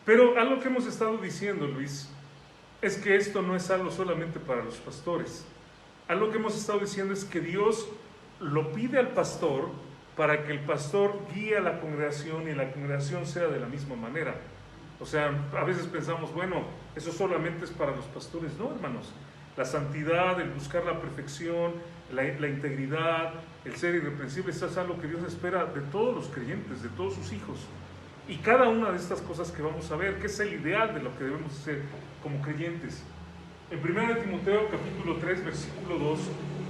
Pero algo que hemos estado diciendo, Luis, es que esto no es algo solamente para los pastores. Algo que hemos estado diciendo es que Dios lo pide al pastor para que el pastor guíe a la congregación y la congregación sea de la misma manera. O sea, a veces pensamos, bueno, eso solamente es para los pastores. No, hermanos. La santidad, el buscar la perfección, la integridad, el ser irreprensible, eso es algo que Dios espera de todos los creyentes, de todos sus hijos. Y cada una de estas cosas que vamos a ver, que es el ideal de lo que debemos hacer como creyentes. En 1 Timoteo capítulo 3, versículo 2,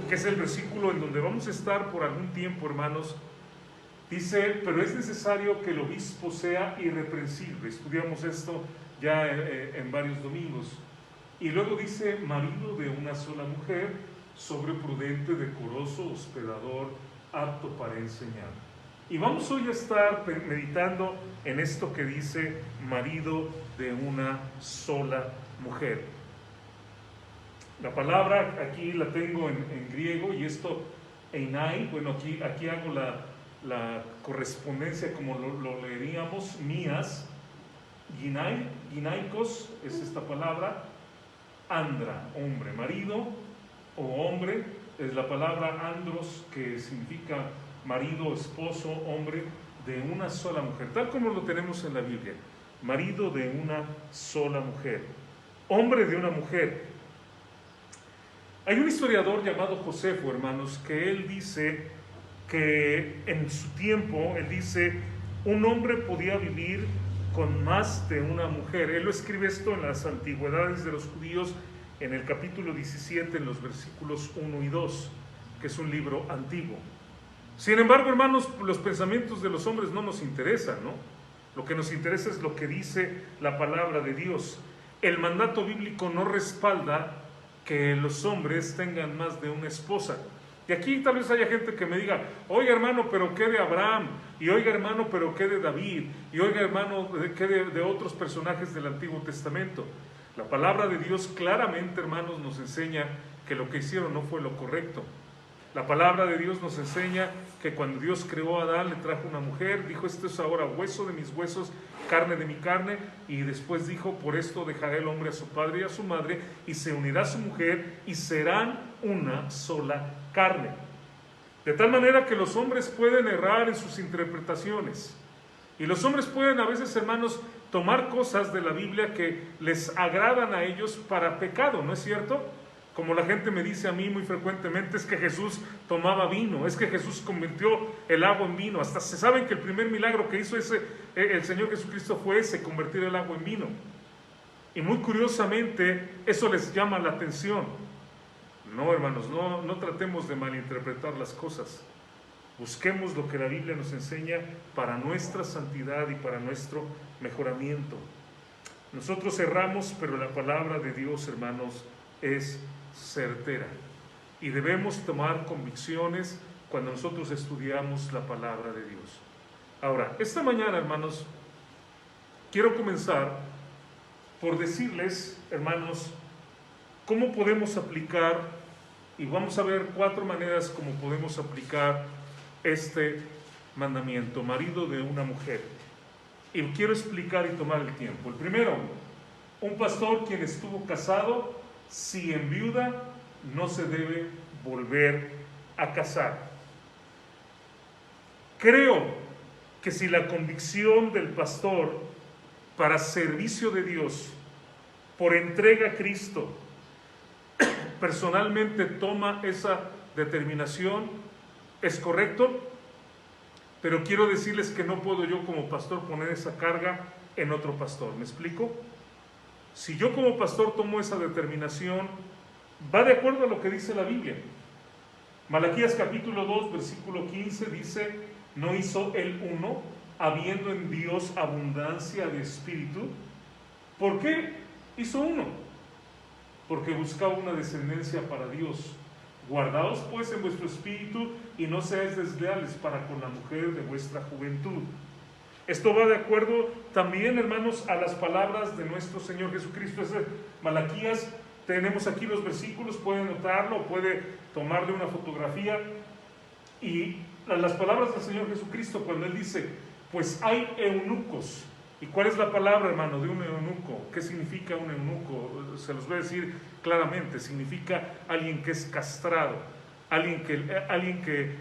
que es el versículo en donde vamos a estar por algún tiempo, hermanos, dice, pero es necesario que el obispo sea irreprensible. Estudiamos esto ya en varios domingos. Y luego dice, marido de una sola mujer, sobreprudente, decoroso, hospedador, apto para enseñar. Y vamos hoy a estar meditando en esto que dice, marido de una sola mujer. La palabra aquí la tengo en griego, y esto, einai, bueno, aquí hago la correspondencia como lo leeríamos, mías, ginaikos es esta palabra, andra, hombre, marido o hombre, es la palabra andros, que significa marido, esposo, hombre de una sola mujer, tal como lo tenemos en la Biblia, marido de una sola mujer, hombre de una mujer. Hay un historiador llamado Josefo, hermanos, que él dice que en su tiempo, él dice, un hombre podía vivir con más de una mujer. Él lo escribe esto en las Antigüedades de los Judíos, en el capítulo 17, en los versículos 1 y 2, que es un libro antiguo. Sin embargo, hermanos, los pensamientos de los hombres no nos interesan, ¿no? Lo que nos interesa es lo que dice la palabra de Dios. El mandato bíblico no respalda que los hombres tengan más de una esposa. Y aquí tal vez haya gente que me diga, oiga hermano, pero ¿qué de Abraham? Y oiga hermano, pero ¿qué de David? Y oiga hermano, ¿qué de otros personajes del Antiguo Testamento? La palabra de Dios claramente, hermanos, nos enseña que lo que hicieron no fue lo correcto. La palabra de Dios nos enseña que cuando Dios creó a Adán, le trajo una mujer, dijo, esto es ahora hueso de mis huesos, carne de mi carne, y después dijo, por esto dejará el hombre a su padre y a su madre, y se unirá a su mujer, y serán una sola carne. De tal manera que los hombres pueden errar en sus interpretaciones, y los hombres pueden a veces, hermanos, tomar cosas de la Biblia que les agradan a ellos para pecado, ¿no es cierto? Como la gente me dice a mí muy frecuentemente, es que Jesús tomaba vino, es que Jesús convirtió el agua en vino. Hasta se saben que el primer milagro que hizo el Señor Jesucristo fue ese, convertir el agua en vino. Y muy curiosamente, eso les llama la atención. No, hermanos, no tratemos de malinterpretar las cosas. Busquemos lo que la Biblia nos enseña para nuestra santidad y para nuestro mejoramiento. Nosotros erramos, pero la palabra de Dios, hermanos, es certera, y debemos tomar convicciones cuando nosotros estudiamos la palabra de Dios. Ahora, esta mañana, hermanos, quiero comenzar por decirles, hermanos, cómo podemos aplicar, y vamos a ver 4 maneras como podemos aplicar este mandamiento, marido de una mujer. Y quiero explicar y tomar el tiempo. El primero, un pastor quien estuvo casado, si enviuda, no se debe volver a casar. Creo que si la convicción del pastor para servicio de Dios, por entrega a Cristo, personalmente toma esa determinación, es correcto, pero quiero decirles que no puedo yo como pastor poner esa carga en otro pastor. ¿Me explico? Si yo como pastor tomo esa determinación, va de acuerdo a lo que dice la Biblia. Malaquías capítulo 2, versículo 15 dice, ¿no hizo él uno, habiendo en Dios abundancia de espíritu? ¿Por qué hizo uno? Porque buscaba una descendencia para Dios. Guardaos pues en vuestro espíritu y no seáis desleales para con la mujer de vuestra juventud. Esto va de acuerdo también, hermanos, a las palabras de nuestro Señor Jesucristo. Es Malaquías, tenemos aquí los versículos, puede notarlo, puede tomarle una fotografía. Y las palabras del Señor Jesucristo cuando Él dice, pues hay eunucos ¿Y cuál es la palabra, hermano, de un eunuco? ¿Qué significa un eunuco? Se los voy a decir claramente. Significa alguien que es castrado, alguien que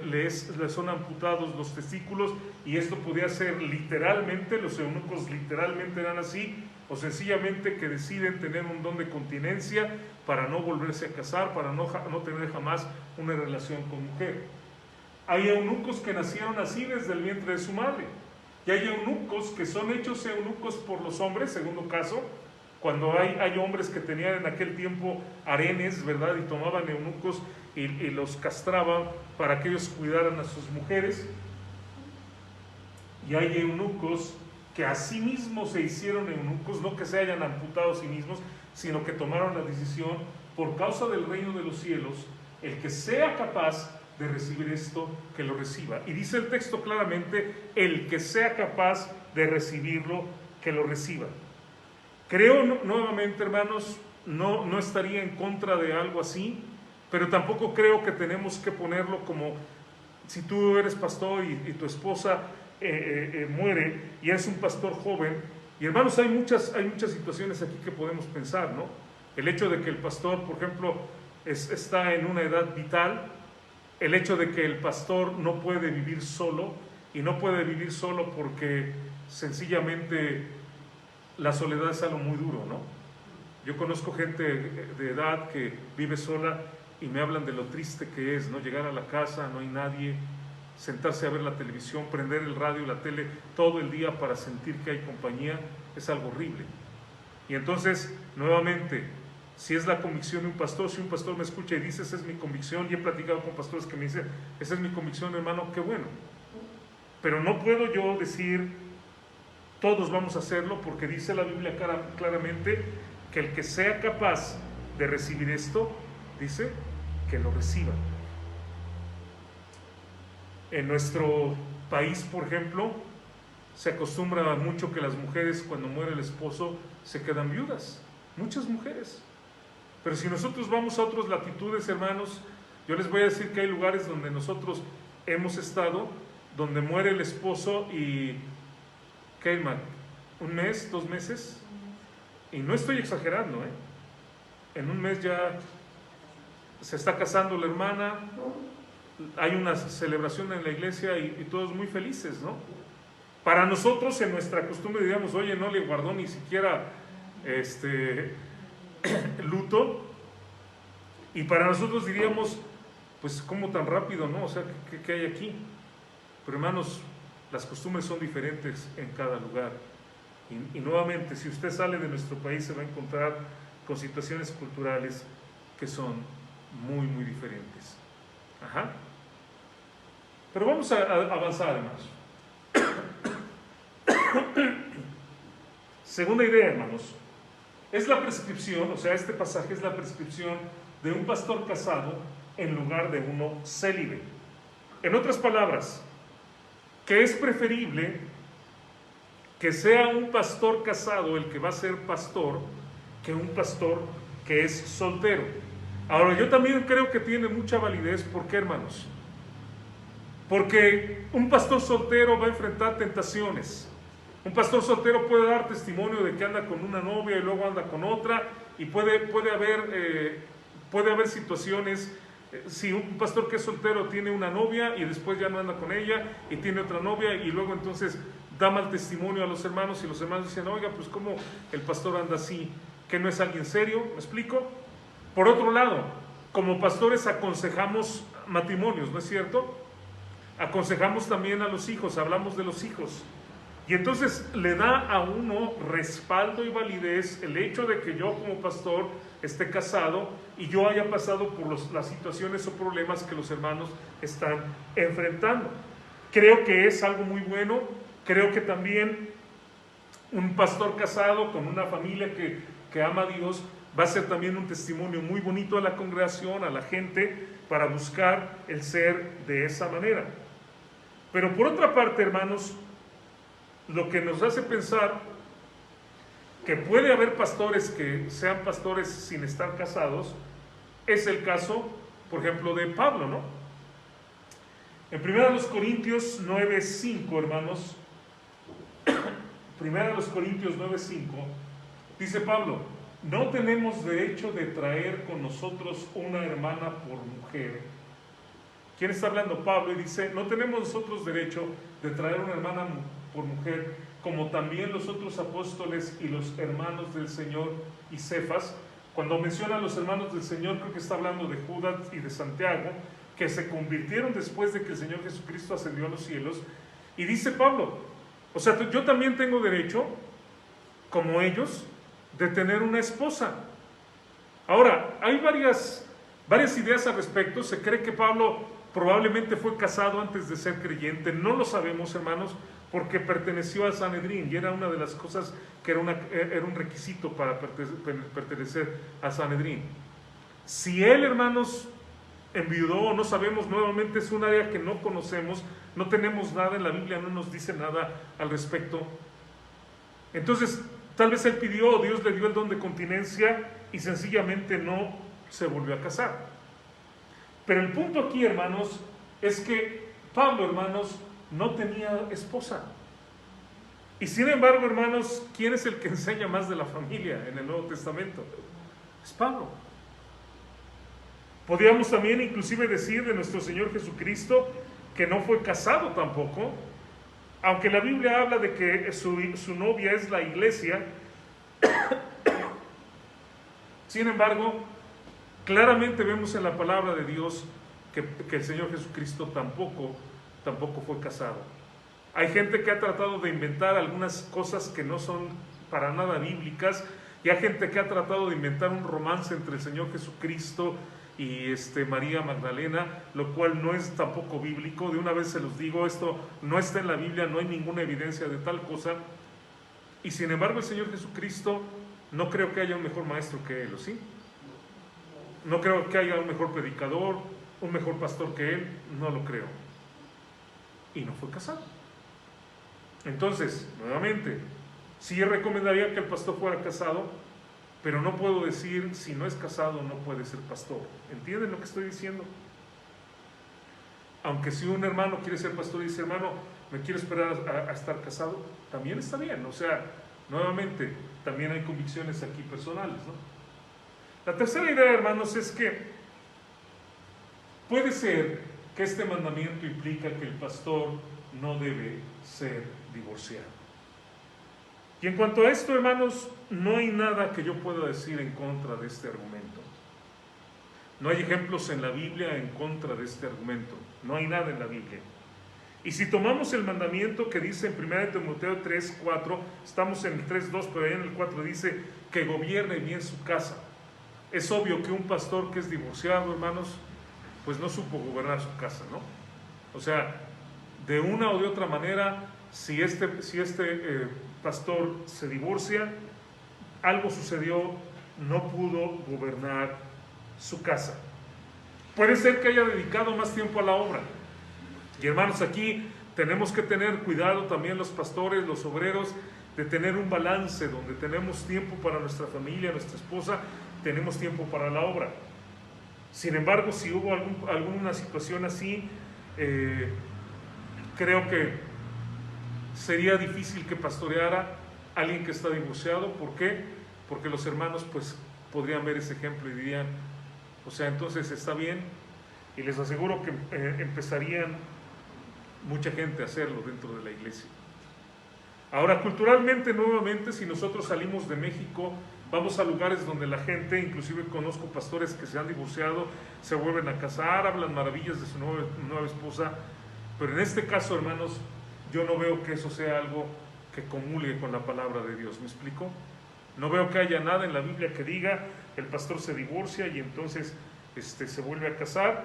le son amputados los testículos, y esto podía ser literalmente, los eunucos literalmente eran así, o sencillamente que deciden tener un don de continencia para no volverse a casar, para no tener jamás una relación con mujer. Hay eunucos que nacieron así desde el vientre de su madre. Y hay eunucos que son hechos eunucos por los hombres, segundo caso, cuando hay hombres que tenían en aquel tiempo harenes, ¿verdad? Y tomaban eunucos y los castraban para que ellos cuidaran a sus mujeres. Y hay eunucos que a sí mismos se hicieron eunucos, no que se hayan amputado a sí mismos, sino que tomaron la decisión por causa del reino de los cielos, el que sea capaz de recibir esto, que lo reciba. Y dice el texto claramente, el que sea capaz de recibirlo, que lo reciba. Creo nuevamente, hermanos, no estaría en contra de algo así, pero tampoco creo que tenemos que ponerlo como, si tú eres pastor y tu esposa muere y eres un pastor joven, y hermanos, hay muchas situaciones aquí que podemos pensar, ¿no? El hecho de que el pastor, por ejemplo, está en una edad vital, el hecho de que el pastor no puede vivir solo, y no puede vivir solo porque sencillamente la soledad es algo muy duro, ¿no? Yo conozco gente de edad que vive sola y me hablan de lo triste que es, ¿no? Llegar a la casa, no hay nadie, sentarse a ver la televisión, prender el radio, la tele todo el día para sentir que hay compañía, es algo horrible. Y entonces, nuevamente, si es la convicción de un pastor, si un pastor me escucha y dice, esa es mi convicción, y he platicado con pastores que me dicen, esa es mi convicción, hermano, qué bueno. Pero no puedo yo decir, todos vamos a hacerlo, porque dice la Biblia claramente que el que sea capaz de recibir esto, dice, que lo reciba. En nuestro país, por ejemplo, se acostumbra mucho que las mujeres, cuando muere el esposo, se quedan viudas. Muchas mujeres. Pero si nosotros vamos a otras latitudes, hermanos, yo les voy a decir que hay lugares donde nosotros hemos estado, donde muere el esposo y, ¿qué, hermano? ¿Un mes, 2 meses? Y no estoy exagerando, ¿eh? En un mes ya se está casando la hermana, hay una celebración en la iglesia y todos muy felices, ¿no? Para nosotros, en nuestra costumbre, diríamos, oye, no le guardó ni siquiera luto, y para nosotros diríamos, pues cómo tan rápido, ¿no? O sea, ¿qué hay aquí? Pero hermanos, las costumbres son diferentes en cada lugar, y nuevamente, si usted sale de nuestro país, se va a encontrar con situaciones culturales que son muy, muy diferentes. Ajá. Pero vamos a avanzar, hermanos. Segunda idea, hermanos, es la prescripción, o sea, este pasaje es la prescripción de un pastor casado en lugar de uno célibe. En otras palabras, que es preferible que sea un pastor casado el que va a ser pastor que un pastor que es soltero. Ahora, yo también creo que tiene mucha validez. ¿Por qué, hermanos? Porque un pastor soltero va a enfrentar tentaciones. Un pastor soltero puede dar testimonio de que anda con una novia y luego anda con otra, y puede haber situaciones. Si un pastor que es soltero tiene una novia y después ya no anda con ella y tiene otra novia, y luego entonces da mal testimonio a los hermanos, y los hermanos dicen, oiga, pues cómo el pastor anda así, que no es alguien serio. ¿Me explico? Por otro lado, como pastores aconsejamos matrimonios, ¿no es cierto? Aconsejamos también a los hijos, hablamos de los hijos. Y entonces le da a uno respaldo y validez el hecho de que yo como pastor esté casado y yo haya pasado por las situaciones o problemas que los hermanos están enfrentando. Creo que es algo muy bueno. Creo que también un pastor casado con una familia que ama a Dios va a ser también un testimonio muy bonito a la congregación, a la gente, para buscar el ser de esa manera. Pero por otra parte, hermanos, lo que nos hace pensar que puede haber pastores que sean pastores sin estar casados es el caso, por ejemplo, de Pablo, ¿no? En 1 Corintios 9:5, hermanos, Primera a los Corintios 9:5, dice Pablo: no tenemos derecho de traer con nosotros una hermana por mujer. ¿Quién está hablando? Pablo. Y dice: no tenemos nosotros derecho de traer una hermana por mujer, como también los otros apóstoles y los hermanos del Señor y Cefas. Cuando menciona a los hermanos del Señor, creo que está hablando de Judas y de Santiago, que se convirtieron después de que el Señor Jesucristo ascendió a los cielos. Y dice Pablo: o sea, yo también tengo derecho, como ellos, de tener una esposa. Ahora, hay varias ideas al respecto. Se cree que Pablo probablemente fue casado antes de ser creyente. No lo sabemos, hermanos, porque perteneció al Sanedrín, y era una de las cosas que era un requisito para pertenecer al Sanedrín. Si él, hermanos, enviudó, no sabemos, nuevamente es un área que no conocemos, no tenemos nada en la Biblia, no nos dice nada al respecto. Entonces, tal vez él pidió, Dios le dio el don de continencia y sencillamente no se volvió a casar. Pero el punto aquí, hermanos, es que Pablo, hermanos, no tenía esposa. Y sin embargo, hermanos, ¿quién es el que enseña más de la familia en el Nuevo Testamento? Es Pablo. Podríamos también inclusive decir de nuestro Señor Jesucristo que no fue casado tampoco, aunque la Biblia habla de que su novia es la iglesia. Sin embargo, claramente vemos en la palabra de Dios que el Señor Jesucristo tampoco fue casado. Hay gente que ha tratado de inventar algunas cosas que no son para nada bíblicas, y hay gente que ha tratado de inventar un romance entre el Señor Jesucristo y María Magdalena, lo cual no es tampoco bíblico. De una vez se los digo, esto no está en la Biblia, no hay ninguna evidencia de tal cosa. Y sin embargo, el Señor Jesucristo, no creo que haya un mejor maestro que Él, ¿o sí? No creo que haya un mejor predicador, un mejor pastor que Él, no lo creo. Y no fue casado. Entonces, nuevamente, sí recomendaría que el pastor fuera casado, pero no puedo decir si no es casado no puede ser pastor. ¿Entienden lo que estoy diciendo? Aunque si un hermano quiere ser pastor y dice: hermano, me quiero esperar a estar casado, también está bien. O sea, nuevamente, también hay convicciones aquí personales, ¿no? La tercera idea, hermanos, es que puede ser que este mandamiento implica que el pastor no debe ser divorciado. Y en cuanto a esto, hermanos, no hay nada que yo pueda decir en contra de este argumento. No hay ejemplos en la Biblia en contra de este argumento. No hay nada en la Biblia. Y si tomamos el mandamiento que dice en 1 Timoteo 3:4, estamos en el 3:2, pero ahí en el 4 dice que gobierne bien su casa. Es obvio que un pastor que es divorciado, hermanos, pues no supo gobernar su casa, ¿no? O sea, de una o de otra manera, si este pastor se divorcia, algo sucedió, no pudo gobernar su casa. Puede ser que haya dedicado más tiempo a la obra. Y hermanos, aquí tenemos que tener cuidado también los pastores, los obreros, de tener un balance donde tenemos tiempo para nuestra familia, nuestra esposa, tenemos tiempo para la obra. Sin embargo, si hubo alguna situación así, creo que sería difícil que pastoreara alguien que está divorciado. ¿Por qué? Porque los hermanos pues podrían ver ese ejemplo y dirían: o sea, entonces está bien. Y les aseguro que empezarían mucha gente a hacerlo dentro de la iglesia. Ahora, culturalmente, nuevamente, si nosotros salimos de México, vamos a lugares donde la gente, inclusive conozco pastores que se han divorciado, se vuelven a casar, hablan maravillas de su nueva esposa, pero en este caso, hermanos, yo no veo que eso sea algo que comulgue con la palabra de Dios. ¿Me explico? No veo que haya nada en la Biblia que diga el pastor se divorcia y entonces se vuelve a casar,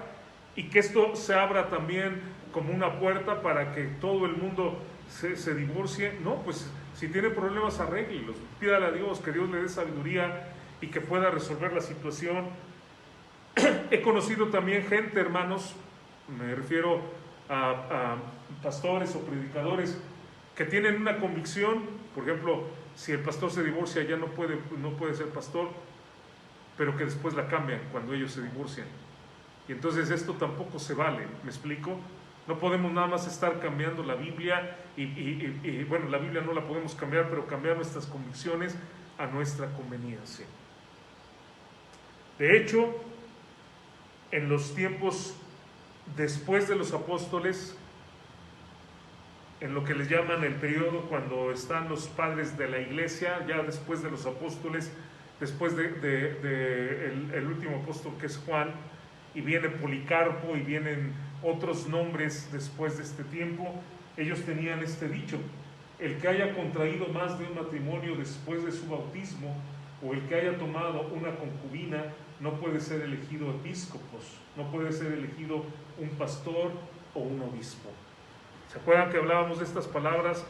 y que esto se abra también como una puerta para que todo el mundo se divorcie. No, pues si tiene problemas, arréglelos, pídale a Dios que Dios le dé sabiduría y que pueda resolver la situación. He conocido también gente, hermanos, me refiero a pastores o predicadores que tienen una convicción. Por ejemplo, si el pastor se divorcia ya no puede ser pastor, pero que después la cambian cuando ellos se divorcian. Y entonces esto tampoco se vale. ¿Me explico? No podemos nada más estar cambiando la Biblia bueno, la Biblia no la podemos cambiar, pero cambiar nuestras convicciones a nuestra conveniencia. De hecho, en los tiempos después de los apóstoles, en lo que les llaman el periodo cuando están los padres de la iglesia, ya después de los apóstoles, después el último apóstol, que es Juan, y viene Policarpo y vienen otros nombres después de este tiempo, ellos tenían este dicho: el que haya contraído más de un matrimonio después de su bautismo, o el que haya tomado una concubina, no puede ser elegido episcopos, no puede ser elegido un pastor o un obispo. ¿Se acuerdan que hablábamos de estas palabras?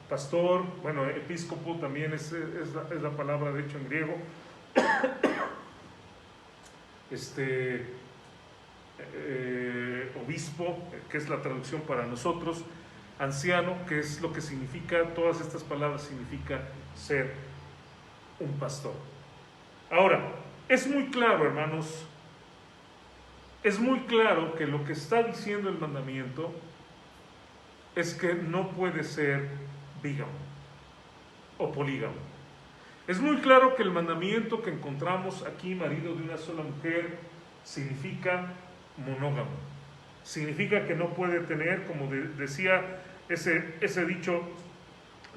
Pastor, bueno, episcopo también es la palabra de hecho en griego. Obispo, que es la traducción para nosotros. Anciano, que es lo que significa, todas estas palabras significa ser un pastor. Ahora, es muy claro, hermanos, es muy claro que lo que está diciendo el mandamiento es que no puede ser bígamo o polígamo. Es muy claro que el mandamiento que encontramos aquí, marido de una sola mujer, significa monógamo. Significa que no puede tener, como decía ese dicho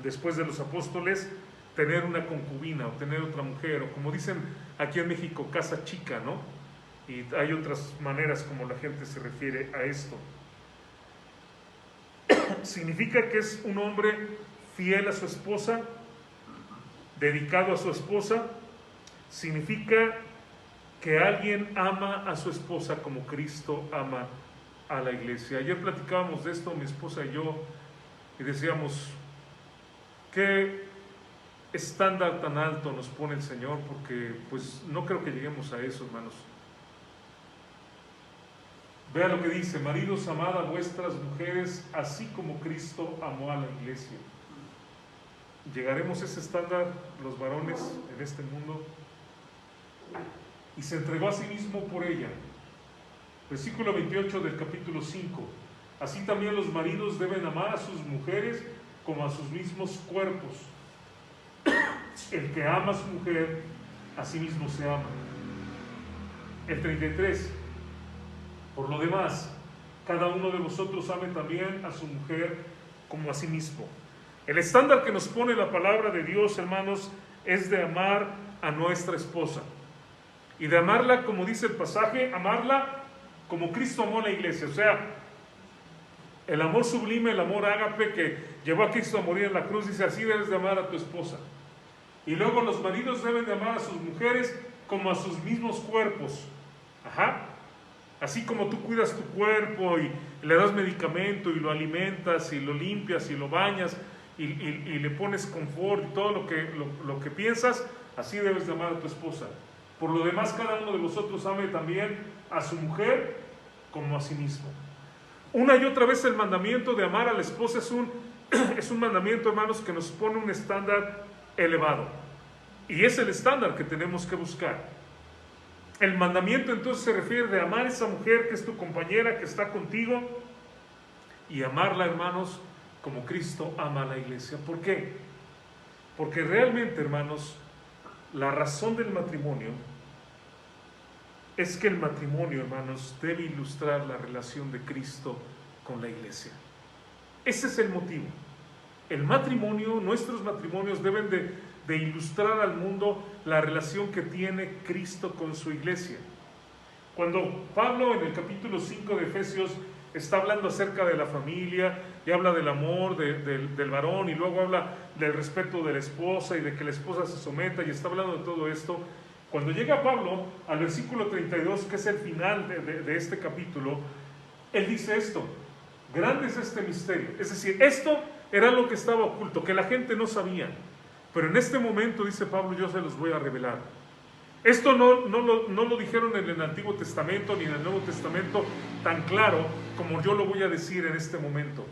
después de los apóstoles, tener una concubina o tener otra mujer, o como dicen aquí en México, casa chica, ¿no? Y hay otras maneras como la gente se refiere a esto. Significa que es un hombre fiel a su esposa, dedicado a su esposa. Significa que alguien ama a su esposa como Cristo ama a la iglesia. Ayer platicábamos de esto, mi esposa y yo, y decíamos, ¿qué estándar tan alto nos pone el Señor? Porque pues no creo que lleguemos a eso, hermanos. Vea lo que dice: maridos, amad a vuestras mujeres, así como Cristo amó a la iglesia. ¿Llegaremos a ese estándar los varones en este mundo? Y se entregó a sí mismo por ella. Versículo 28 del capítulo 5. Así también los maridos deben amar a sus mujeres como a sus mismos cuerpos. El que ama a su mujer, a sí mismo se ama. El 33. Por lo demás, cada uno de vosotros ame también a su mujer como a sí mismo. El estándar que nos pone la palabra de Dios, hermanos, es de amar a nuestra esposa. Y de amarla, como dice el pasaje, amarla como Cristo amó a la iglesia. O sea, el amor sublime, el amor ágape que llevó a Cristo a morir en la cruz, dice: así debes de amar a tu esposa. Y luego los maridos deben de amar a sus mujeres como a sus mismos cuerpos. Ajá. Así como tú cuidas tu cuerpo y le das medicamento y lo alimentas y lo limpias y lo bañas y le pones confort y todo lo que piensas, así debes de amar a tu esposa. Por lo demás, cada uno de vosotros ame también a su mujer como a sí mismo. Una y otra vez el mandamiento de amar a la esposa es un mandamiento, hermanos, que nos pone un estándar elevado. Y es el estándar que tenemos que buscar. El mandamiento entonces se refiere de amar a esa mujer que es tu compañera, que está contigo, y amarla, hermanos, como Cristo ama a la iglesia. ¿Por qué? Porque realmente, hermanos, la razón del matrimonio es que el matrimonio, hermanos, debe ilustrar la relación de Cristo con la iglesia. Ese es el motivo. El matrimonio, nuestros matrimonios deben de ilustrar al mundo la relación que tiene Cristo con su iglesia. Cuando Pablo en el capítulo 5 de Efesios está hablando acerca de la familia y habla del amor del varón, y luego habla del respeto de la esposa y de que la esposa se someta, y está hablando de todo esto, cuando llega Pablo al versículo 32, que es el final de este capítulo, él dice esto: grande es este misterio. Es decir, esto era lo que estaba oculto, que la gente no sabía. Pero en este momento, dice Pablo, yo se los voy a revelar. Esto no lo dijeron en el Antiguo Testamento ni en el Nuevo Testamento tan claro como yo lo voy a decir en este momento.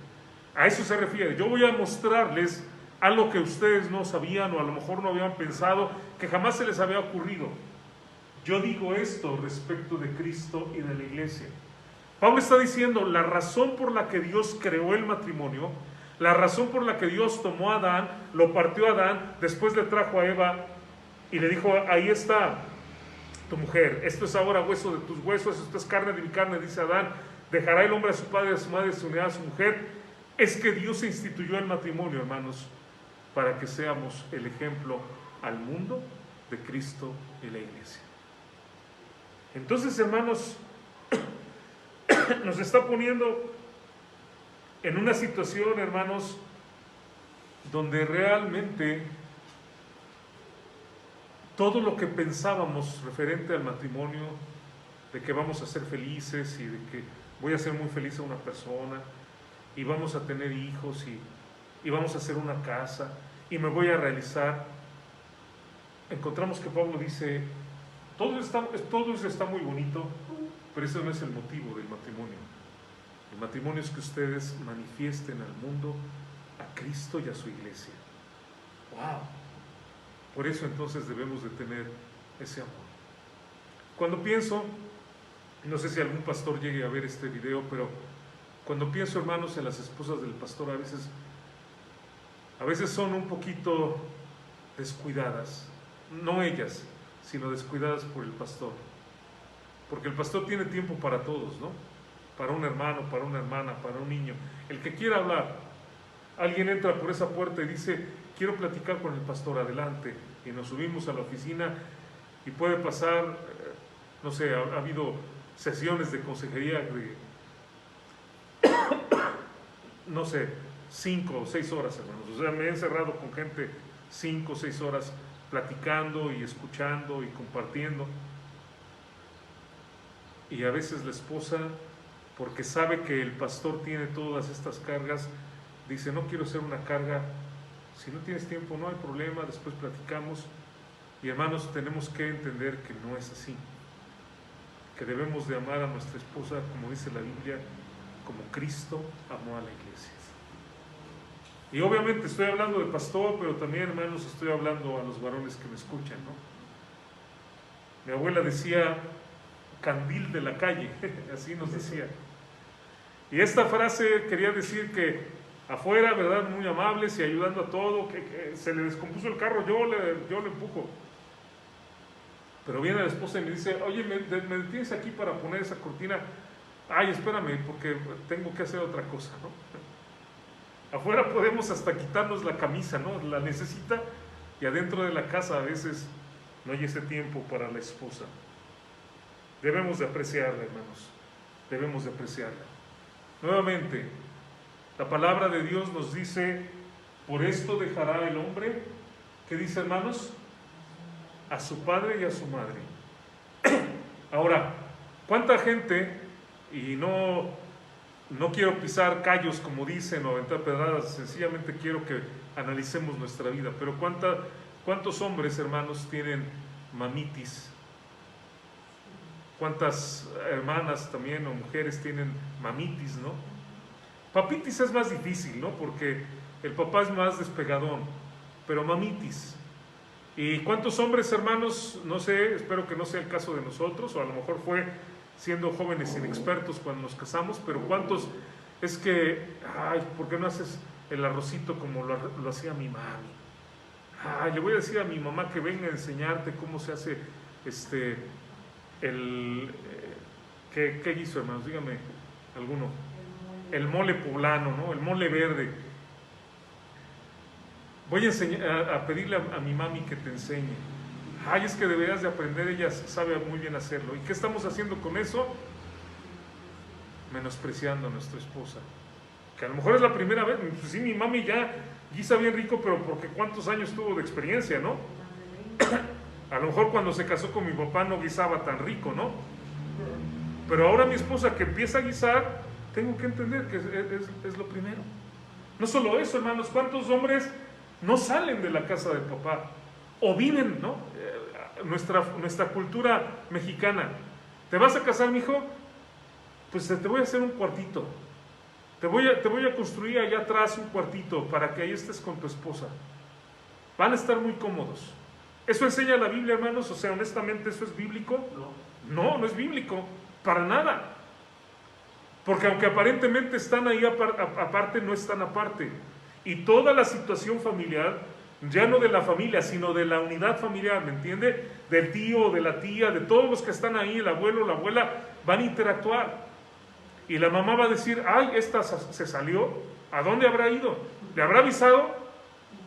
A eso se refiere. Yo voy a mostrarles algo que ustedes no sabían o a lo mejor no habían pensado, que jamás se les había ocurrido. Yo digo esto respecto de Cristo y de la iglesia. Pablo está diciendo, la razón por la que Dios creó el matrimonio, la razón por la que Dios tomó a Adán, lo partió a Adán, después le trajo a Eva y le dijo, ahí está tu mujer, esto es ahora hueso de tus huesos, esto es carne de mi carne, dice Adán, dejará el hombre a su padre y a su madre, se unirá a su mujer. Es que Dios instituyó el matrimonio, hermanos, para que seamos el ejemplo al mundo de Cristo y la iglesia. Entonces, hermanos, nos está poniendo en una situación, hermanos, donde realmente todo lo que pensábamos referente al matrimonio, de que vamos a ser felices y de que voy a hacer muy feliz a una persona y vamos a tener hijos y vamos a hacer una casa y me voy a realizar, encontramos que Pablo dice, todo eso está muy bonito, pero ese no es el motivo del matrimonio. El matrimonio es que ustedes manifiesten al mundo a Cristo y a su iglesia. ¡Wow! Por eso entonces debemos de tener ese amor. Cuando pienso, no sé si algún pastor llegue a ver este video, pero cuando pienso, hermanos, en las esposas del pastor, a veces son un poquito descuidadas. No ellas, sino descuidadas por el pastor. Porque el pastor tiene tiempo para todos, ¿no? Para un hermano, para una hermana, para un niño. El que quiera hablar, alguien entra por esa puerta y dice, quiero platicar con el pastor, adelante. Y nos subimos a la oficina y puede pasar, no sé, ha habido sesiones de consejería de, no sé, 5 o 6 horas, hermanos. O sea, me he encerrado con gente 5 o 6 horas platicando y escuchando y compartiendo. Y a veces la esposa, porque sabe que el pastor tiene todas estas cargas, dice, no quiero ser una carga. Si no tienes tiempo, no hay problema, después platicamos. Y hermanos, tenemos que entender que no es así. Que debemos de amar a nuestra esposa, como dice la Biblia, como Cristo amó a la iglesia. Y obviamente estoy hablando de pastor, pero también, hermanos, estoy hablando a los varones que me escuchan, ¿no? Mi abuela decía, candil de la calle, así nos decía. Y esta frase quería decir que afuera, ¿verdad? Muy amables y ayudando a todo, que se le descompuso el carro, yo le empujo. Pero viene la esposa y me dice, oye, ¿me detienes aquí para poner esa cortina? Ay, espérame, porque tengo que hacer otra cosa, ¿no? Afuera podemos hasta quitarnos la camisa, ¿no? La necesita, y adentro de la casa a veces no hay ese tiempo para la esposa. Debemos de apreciarla, hermanos, debemos de apreciarla. Nuevamente, la palabra de Dios nos dice, por esto dejará el hombre, ¿qué dice, hermanos? A su padre y a su madre. Ahora, ¿cuánta gente, y no quiero pisar callos como dicen o aventar pedradas, sencillamente quiero que analicemos nuestra vida, pero ¿cuántos hombres, hermanos, tienen mamitis? ¿Cuántas hermanas también o mujeres tienen mamitis, no? Papitis es más difícil, ¿no? Porque el papá es más despegadón, pero mamitis. ¿Y cuántos hombres, hermanos? No sé, espero que no sea el caso de nosotros, o a lo mejor fue siendo jóvenes inexpertos cuando nos casamos, pero ¿cuántos es que, ay, ¿por qué no haces el arrocito como lo hacía mi mami? Ay, le voy a decir a mi mamá que venga a enseñarte cómo se hace ¿qué hizo, hermanos? Dígame alguno. El mole poblano, ¿no? El mole verde. Voy a pedirle a mi mami que te enseñe. Ay, es que deberías de aprender, ella sabe muy bien hacerlo. ¿Y qué estamos haciendo con eso? Menospreciando a nuestra esposa. Que a lo mejor es la primera vez. Pues sí, mi mami ya guisa bien rico, pero porque ¿cuántos años tuvo de experiencia, no? A lo mejor cuando se casó con mi papá no guisaba tan rico, ¿no? Pero ahora mi esposa que empieza a guisar, tengo que entender que es lo primero. No solo eso, hermanos, ¿cuántos hombres no salen de la casa del papá? O viven, ¿no? Nuestra cultura mexicana. ¿Te vas a casar, mijo? Pues te voy a hacer un cuartito. Te voy a construir allá atrás un cuartito para que ahí estés con tu esposa. Van a estar muy cómodos. ¿Eso enseña la Biblia, hermanos? O sea, honestamente, ¿eso es bíblico? No es bíblico, para nada. Porque aunque aparentemente están ahí aparte, no están aparte. Y toda la situación familiar, ya no de la familia, sino de la unidad familiar, ¿me entiende? Del tío, de la tía, de todos los que están ahí, el abuelo, la abuela, van a interactuar. Y la mamá va a decir, ay, esta se salió, ¿a dónde habrá ido? ¿Le habrá avisado?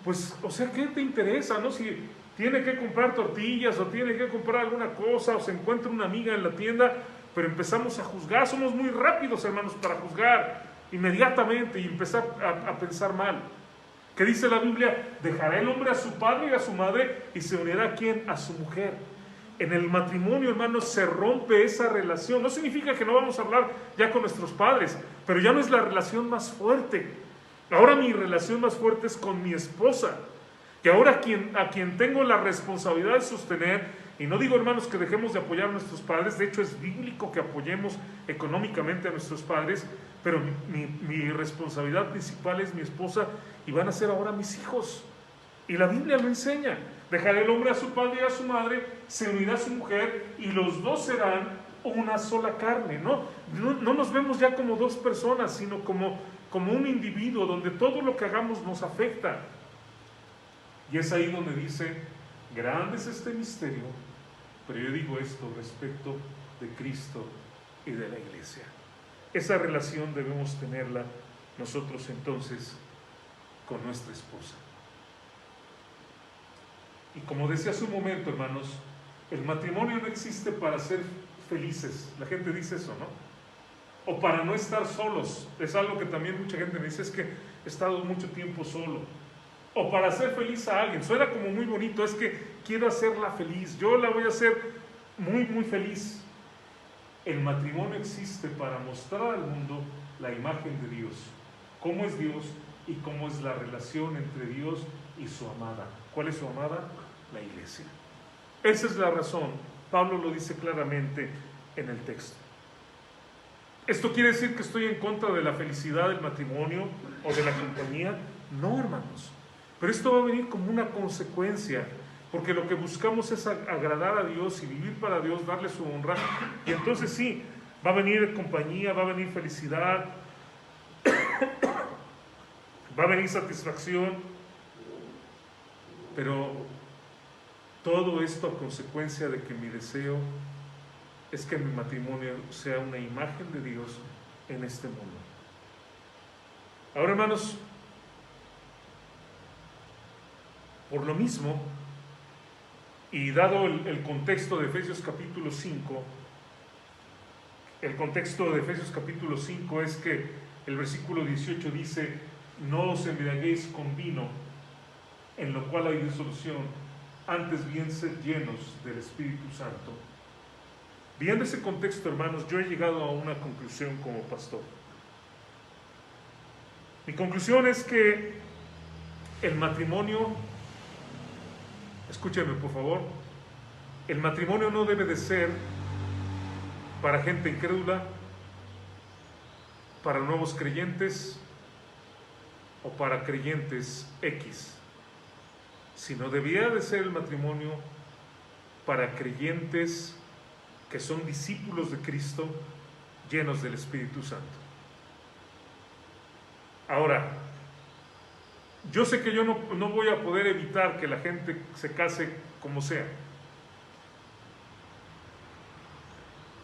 Pues, o sea, ¿qué te interesa, no? Si tiene que comprar tortillas o tiene que comprar alguna cosa o se encuentra una amiga en la tienda, pero empezamos a juzgar, somos muy rápidos, hermanos, para juzgar inmediatamente y empezar a pensar mal. ¿Qué dice la Biblia? Dejará el hombre a su padre y a su madre y se unirá ¿a quién? A su mujer. En el matrimonio, hermanos, se rompe esa relación. No significa que no vamos a hablar ya con nuestros padres, pero ya no es la relación más fuerte. Ahora mi relación más fuerte es con mi esposa, que ahora a quien tengo la responsabilidad de sostener. Y no digo, hermanos, que dejemos de apoyar a nuestros padres. De hecho, es bíblico que apoyemos económicamente a nuestros padres, pero mi responsabilidad principal es mi esposa y van a ser ahora mis hijos. Y la Biblia lo enseña. Dejará el hombre a su padre y a su madre, se unirá a su mujer y los dos serán una sola carne. No nos vemos ya como dos personas, sino como un individuo donde todo lo que hagamos nos afecta. Y es ahí donde dice, grande es este misterio, pero yo digo esto respecto de Cristo y de la iglesia. Esa relación debemos tenerla nosotros entonces con nuestra esposa. Y como decía hace un momento, hermanos, el matrimonio no existe para ser felices. La gente dice eso, ¿no? O para no estar solos. Es algo que también mucha gente me dice, es que he estado mucho tiempo solo. O para hacer feliz a alguien. Suena como muy bonito, es que quiero hacerla feliz. Yo la voy a hacer muy, muy feliz. El matrimonio existe para mostrar al mundo la imagen de Dios. Cómo es Dios y cómo es la relación entre Dios y su amada. ¿Cuál es su amada? La iglesia. Esa es la razón. Pablo lo dice claramente en el texto. ¿Esto quiere decir que estoy en contra de la felicidad del matrimonio o de la compañía? No, hermanos. Pero esto va a venir como una consecuencia, porque lo que buscamos es agradar a Dios y vivir para Dios, darle su honra. Y entonces sí, va a venir compañía, va a venir felicidad, va a venir satisfacción, pero todo esto a consecuencia de que mi deseo es que mi matrimonio sea una imagen de Dios en este mundo. Ahora, hermanos, por lo mismo, y dado el contexto de Efesios capítulo 5, el contexto de Efesios capítulo 5 es que el versículo 18 dice, no os embriaguéis con vino, en lo cual hay disolución, antes bien sed llenos del Espíritu Santo. Viendo ese contexto, hermanos, yo he llegado a una conclusión como pastor. Mi conclusión es que el matrimonio, escúchenme por favor, el matrimonio no debe de ser para gente incrédula, para nuevos creyentes o para creyentes X, sino debía de ser el matrimonio para creyentes que son discípulos de Cristo, llenos del Espíritu Santo. Ahora, yo sé que yo no voy a poder evitar que la gente se case como sea.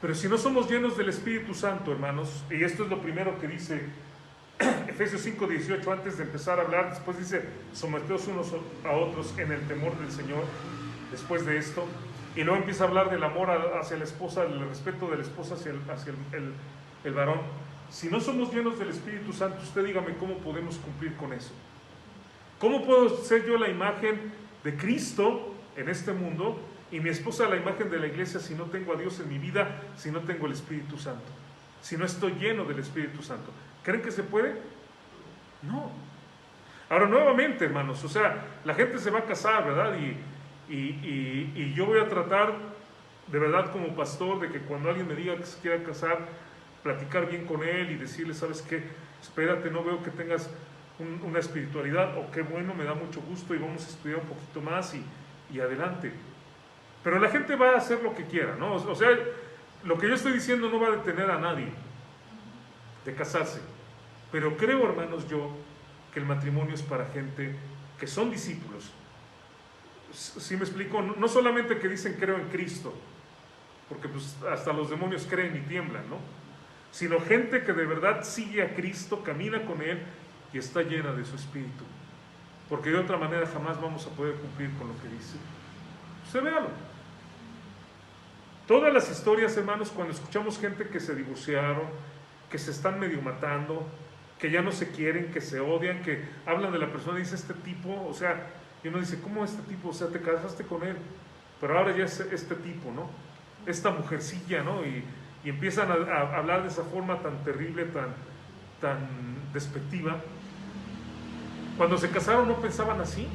Pero si no somos llenos del Espíritu Santo, hermanos, y esto es lo primero que dice Efesios 5:18, antes de empezar a hablar, después dice, someteos unos a otros en el temor del Señor, después de esto, y luego empieza a hablar del amor hacia la esposa, del respeto de la esposa hacia el varón. Si no somos llenos del Espíritu Santo, usted dígame cómo podemos cumplir con eso. ¿Cómo puedo ser yo la imagen de Cristo en este mundo y mi esposa la imagen de la iglesia si no tengo a Dios en mi vida, si no tengo el Espíritu Santo, si no estoy lleno del Espíritu Santo? ¿Creen que se puede? No. Ahora, nuevamente, hermanos, o sea, la gente se va a casar, ¿verdad? Y yo voy a tratar, de verdad, como pastor, de que cuando alguien me diga que se quiera casar, platicar bien con él y decirle, ¿sabes qué? Espérate, no veo que tengas una espiritualidad, o qué bueno, me da mucho gusto y vamos a estudiar un poquito más y adelante. Pero la gente va a hacer lo que quiera, ¿no? O sea, lo que yo estoy diciendo no va a detener a nadie. de casarse. Pero creo, hermanos, yo, que el matrimonio es para gente que son discípulos. ¿Sí me explico? No solamente que dicen creo en Cristo, porque pues hasta los demonios creen y tiemblan, ¿no? Sino gente que de verdad sigue a Cristo, camina con Él y está llena de su Espíritu. Porque de otra manera jamás vamos a poder cumplir con lo que dice. Usted véalo. Todas las historias, hermanos, cuando escuchamos gente que se divorciaron, que se están medio matando, que ya no se quieren, que se odian, que hablan de la persona y dice este tipo, o sea, y uno dice, ¿cómo este tipo? O sea, te casaste con él, pero ahora ya es este tipo, ¿no? Esta mujercilla, ¿no? Y empiezan a hablar de esa forma tan terrible, tan despectiva. Cuando se casaron no pensaban así.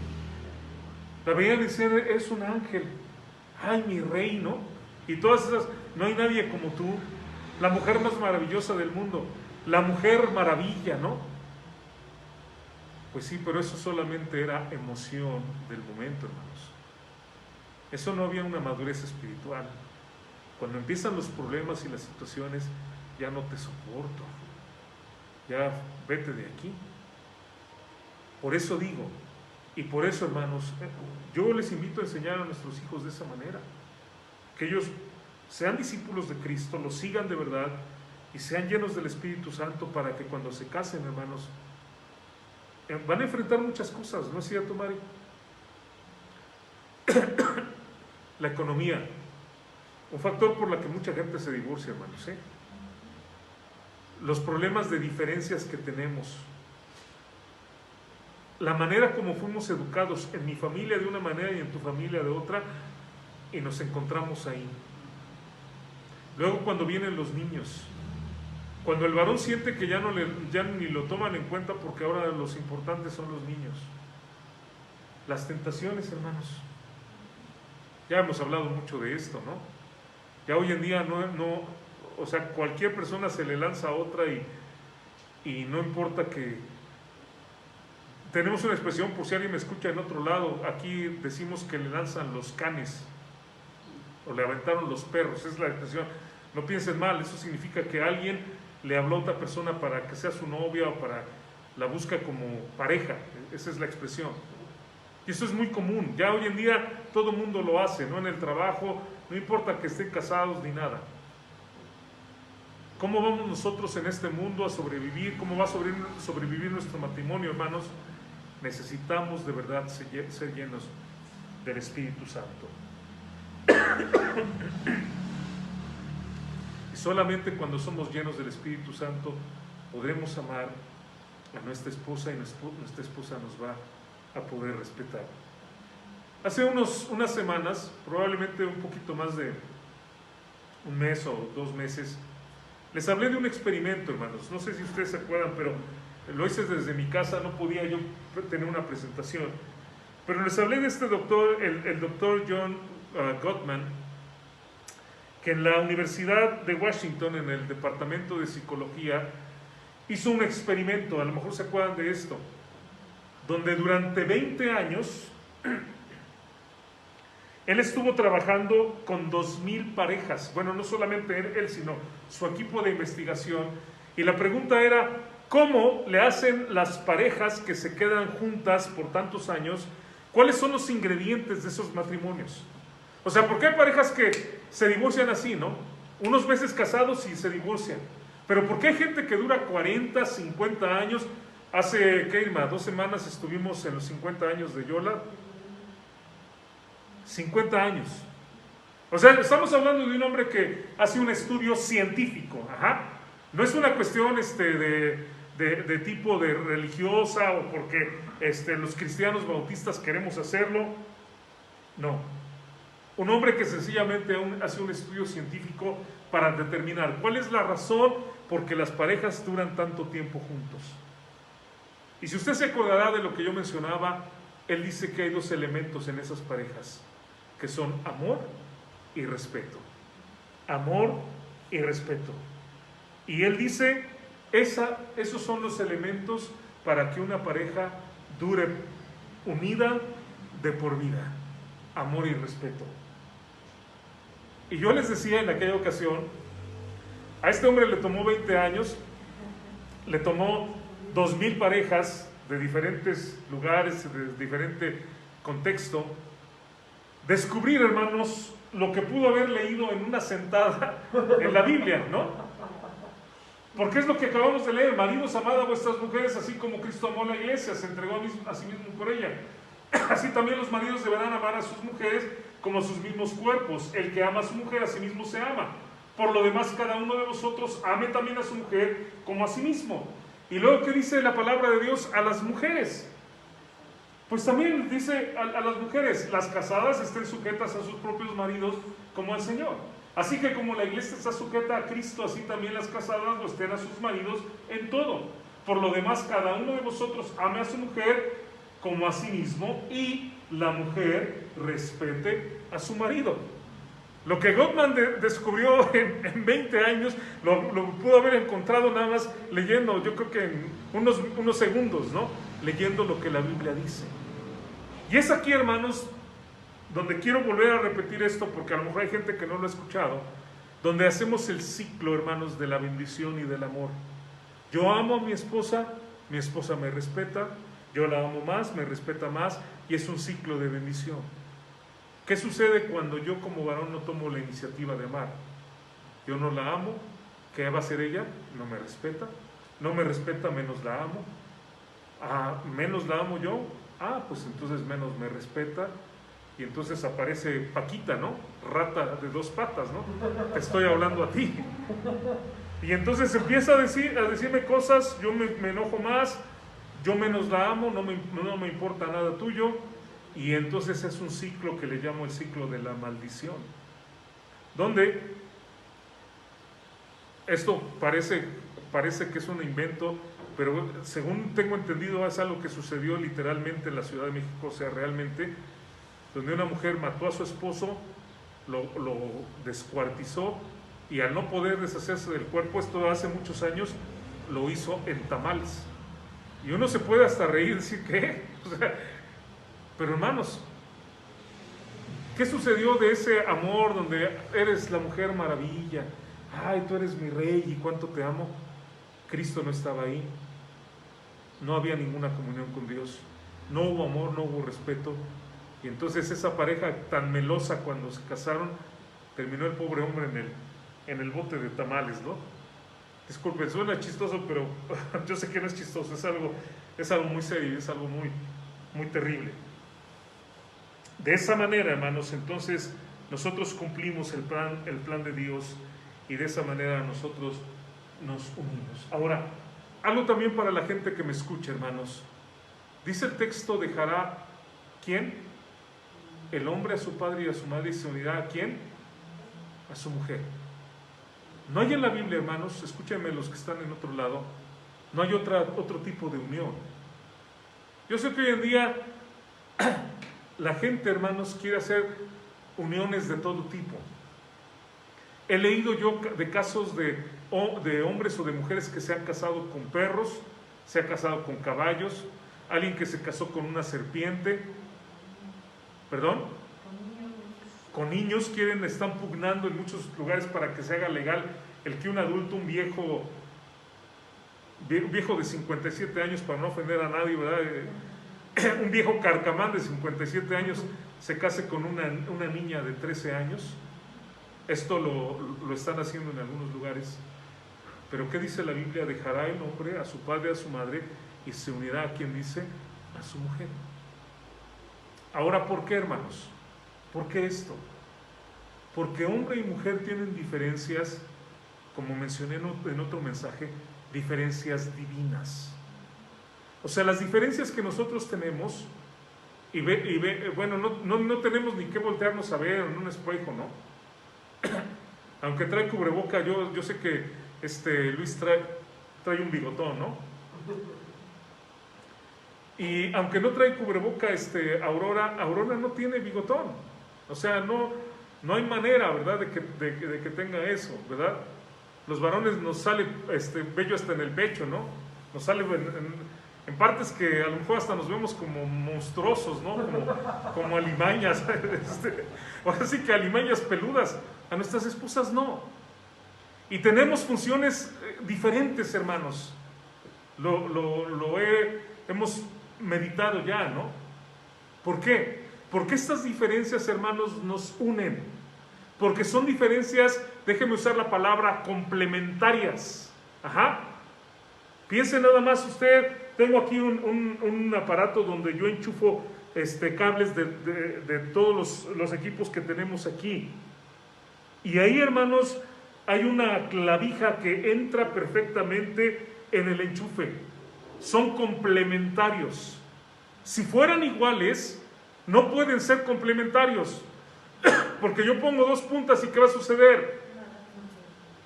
La veían decir, es un ángel, ay, mi rey, ¿no? Y todas esas, no hay nadie como tú, la mujer más maravillosa del mundo, la mujer maravilla, ¿no? Pues sí, pero eso solamente era emoción del momento, hermanos. Eso no había una madurez espiritual. Cuando empiezan los problemas y las situaciones, ya no te soporto, ya vete de aquí. Por eso digo, y por eso, hermanos, yo les invito a enseñar a nuestros hijos de esa manera, que ellos sean discípulos de Cristo, los sigan de verdad y sean llenos del Espíritu Santo para que cuando se casen, hermanos, van a enfrentar muchas cosas, ¿no es cierto, Mari? La economía, un factor por la que mucha gente se divorcia, hermanos, ¿eh? Los problemas de diferencias que tenemos, la manera como fuimos educados en mi familia de una manera y en tu familia de otra, y nos encontramos ahí. Luego cuando vienen los niños, cuando el varón siente que ya ni lo toman en cuenta porque ahora los importantes son los niños. Las tentaciones, hermanos. Ya hemos hablado mucho de esto, ¿no? Ya hoy en día o sea, cualquier persona se le lanza a otra y no importa que... Tenemos una expresión, por si alguien me escucha en otro lado, aquí decimos que le lanzan los canes o le aventaron los perros, es la expresión. No piensen mal, eso significa que alguien le habló a otra persona para que sea su novia o para la busca como pareja, esa es la expresión. Y eso es muy común, ya hoy en día todo el mundo lo hace, ¿no? En el trabajo, no importa que estén casados ni nada. ¿Cómo vamos nosotros en este mundo a sobrevivir? ¿Cómo va a sobrevivir nuestro matrimonio, hermanos? Necesitamos de verdad ser llenos del Espíritu Santo. Y solamente cuando somos llenos del Espíritu Santo podremos amar a nuestra esposa y nuestra esposa nos va a poder respetar. Hace unas semanas, probablemente un poquito más de un mes o 2 meses, les hablé de un experimento, hermanos. No sé si ustedes se acuerdan, pero lo hice desde mi casa, no podía yo tener una presentación. Pero les hablé de este doctor, el doctor John Gottman, que en la Universidad de Washington, en el Departamento de Psicología, hizo un experimento, a lo mejor se acuerdan de esto, donde durante 20 años él estuvo trabajando con 2,000 parejas, bueno, no solamente él, sino su equipo de investigación, y la pregunta era, ¿cómo le hacen las parejas que se quedan juntas por tantos años? ¿Cuáles son los ingredientes de esos matrimonios? O sea, ¿por qué hay parejas que se divorcian así, no? Unos meses casados y se divorcian. Pero ¿por qué hay gente que dura 40, 50 años? Hace, ¿qué, Irma? 2 semanas estuvimos en los 50 años de Yola. 50 años. O sea, estamos hablando de un hombre que hace un estudio científico. Ajá. No es una cuestión de tipo de religiosa o porque los cristianos bautistas queremos hacerlo. No. Un hombre que sencillamente hace un estudio científico para determinar cuál es la razón por que las parejas duran tanto tiempo juntos. Y si usted se acordará de lo que yo mencionaba, él dice que hay 2 elementos en esas parejas, que son amor y respeto. Amor y respeto. Y él dice, esos son los elementos para que una pareja dure unida de por vida. Amor y respeto. Y yo les decía en aquella ocasión, a este hombre le tomó 20 años le tomó 2000 parejas de diferentes lugares, de diferente contexto, descubrir, hermanos, lo que pudo haber leído en una sentada en la Biblia, ¿no? Porque es lo que acabamos de leer: maridos, amad a vuestras mujeres, así como Cristo amó a la iglesia, se entregó a sí mismo por ella. Así también los maridos deberán amar a sus mujeres como a sus mismos cuerpos. El que ama a su mujer, a sí mismo se ama. Por lo demás, cada uno de vosotros ame también a su mujer como a sí mismo. Y luego, ¿qué dice la palabra de Dios a las mujeres? Pues también dice a las mujeres: las casadas estén sujetas a sus propios maridos como al Señor. Así que como la iglesia está sujeta a Cristo, así también las casadas lo estén a sus maridos en todo. Por lo demás, cada uno de vosotros ame a su mujer como a sí mismo, y la mujer respete a su marido. Lo que Gottman descubrió en 20 años, lo pudo haber encontrado nada más leyendo, yo creo que en unos segundos, ¿no? Leyendo lo que la Biblia dice. Y es aquí, hermanos, donde quiero volver a repetir esto, porque a lo mejor hay gente que no lo ha escuchado, donde hacemos el ciclo, hermanos, de la bendición y del amor. Yo amo a mi esposa me respeta, yo la amo más, me respeta más, y es un ciclo de bendición. ¿Qué sucede cuando yo como varón no tomo la iniciativa de amar? Yo no la amo, ¿qué va a hacer ella? No me respeta, menos la amo. Menos la amo yo, pues entonces menos me respeta, y entonces aparece Paquita, ¿no? Rata de 2 patas, ¿no? Te estoy hablando a ti. Y entonces empieza a decirme cosas, yo me enojo más, yo menos la amo, no me importa nada tuyo, y entonces es un ciclo que le llamo el ciclo de la maldición, donde esto parece que es un invento, pero según tengo entendido es algo que sucedió literalmente en la Ciudad de México, o sea, realmente, donde una mujer mató a su esposo, lo descuartizó, y al no poder deshacerse del cuerpo, esto hace muchos años, lo hizo en tamales. Y uno se puede hasta reír y decir, ¿qué? O sea, pero hermanos, ¿qué sucedió de ese amor donde eres la mujer maravilla? Ay, tú eres mi rey y cuánto te amo. Cristo no estaba ahí. No había ninguna comunión con Dios. No hubo amor, no hubo respeto. Y entonces esa pareja tan melosa, cuando se casaron, terminó el pobre hombre en el bote de tamales, ¿no? Disculpen, suena chistoso, pero yo sé que no es chistoso, es algo muy serio, es algo muy, muy terrible. De esa manera, hermanos, entonces nosotros cumplimos el plan de Dios, y de esa manera nosotros nos unimos. Ahora, algo también para la gente que me escucha, hermanos. Dice el texto: dejará, ¿quién? El hombre a su padre y a su madre, y se unirá ¿a quién? A su mujer. No hay en la Biblia, hermanos, escúchenme los que están en otro lado, no hay otro tipo de unión. Yo sé que hoy en día la gente, hermanos, quiere hacer uniones de todo tipo. He leído yo de casos de hombres o de mujeres que se han casado con perros, se han casado con caballos, alguien que se casó con una serpiente, con niños, están pugnando en muchos lugares para que se haga legal el que un adulto, un viejo de 57 años, para no ofender a nadie, ¿verdad? Un viejo carcamán de 57 años se case con una niña de 13 años. Esto lo están haciendo en algunos lugares. Pero ¿qué dice la Biblia? Dejará el hombre a su padre y a su madre, y se unirá a quien dice, a su mujer. Ahora, ¿por qué, hermanos? ¿Por qué esto? Porque hombre y mujer tienen diferencias, como mencioné en otro mensaje, diferencias divinas. O sea, las diferencias que nosotros tenemos, bueno, no tenemos ni que voltearnos a ver en un espejo, ¿no? Aunque trae cubreboca, yo sé que Luis trae un bigotón, ¿no? Y aunque no trae cubreboca, Aurora no tiene bigotón. O sea, no hay manera, ¿verdad?, de que tenga eso, ¿verdad? Los varones nos sale vello hasta en el pecho, ¿no? Nos sale en partes que a lo mejor hasta nos vemos como monstruosos, ¿no? Como alimañas. Ahora sí que alimañas peludas. A nuestras esposas no. Y tenemos funciones diferentes, hermanos. hemos meditado ya, ¿no? ¿Por qué? Porque estas diferencias, hermanos, nos unen. Porque son diferencias, déjeme usar la palabra, complementarias. Ajá. Piense nada más usted, tengo aquí un aparato donde yo enchufo cables de todos los equipos que tenemos aquí. Y ahí, hermanos, hay una clavija que entra perfectamente en el enchufe. Son complementarios. Si fueran iguales, no pueden ser complementarios. Porque yo pongo dos puntas y ¿qué va a suceder?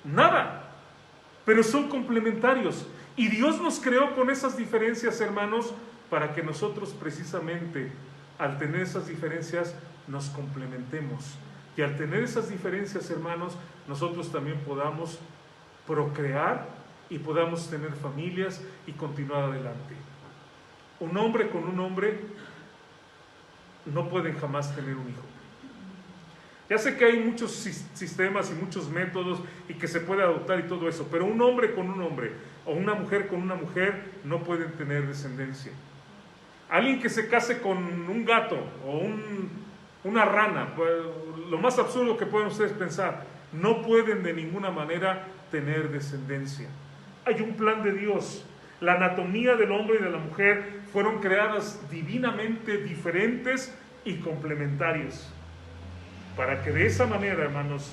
Nada. Pero son complementarios. Y Dios nos creó con esas diferencias, hermanos, para que nosotros precisamente, al tener esas diferencias, nos complementemos. Y al tener esas diferencias, hermanos, nosotros también podamos procrear y podamos tener familias y continuar adelante. Un hombre con un hombre no pueden jamás tener un hijo. Ya sé que hay muchos sistemas y muchos métodos y que se puede adoptar y todo eso, pero un hombre con un hombre o una mujer con una mujer no pueden tener descendencia. Alguien que se case con un gato o una rana, pues, lo más absurdo que pueden ustedes pensar, no pueden de ninguna manera tener descendencia. Hay un plan de Dios. La anatomía del hombre y de la mujer fueron creadas divinamente diferentes y complementarias, para que de esa manera, hermanos,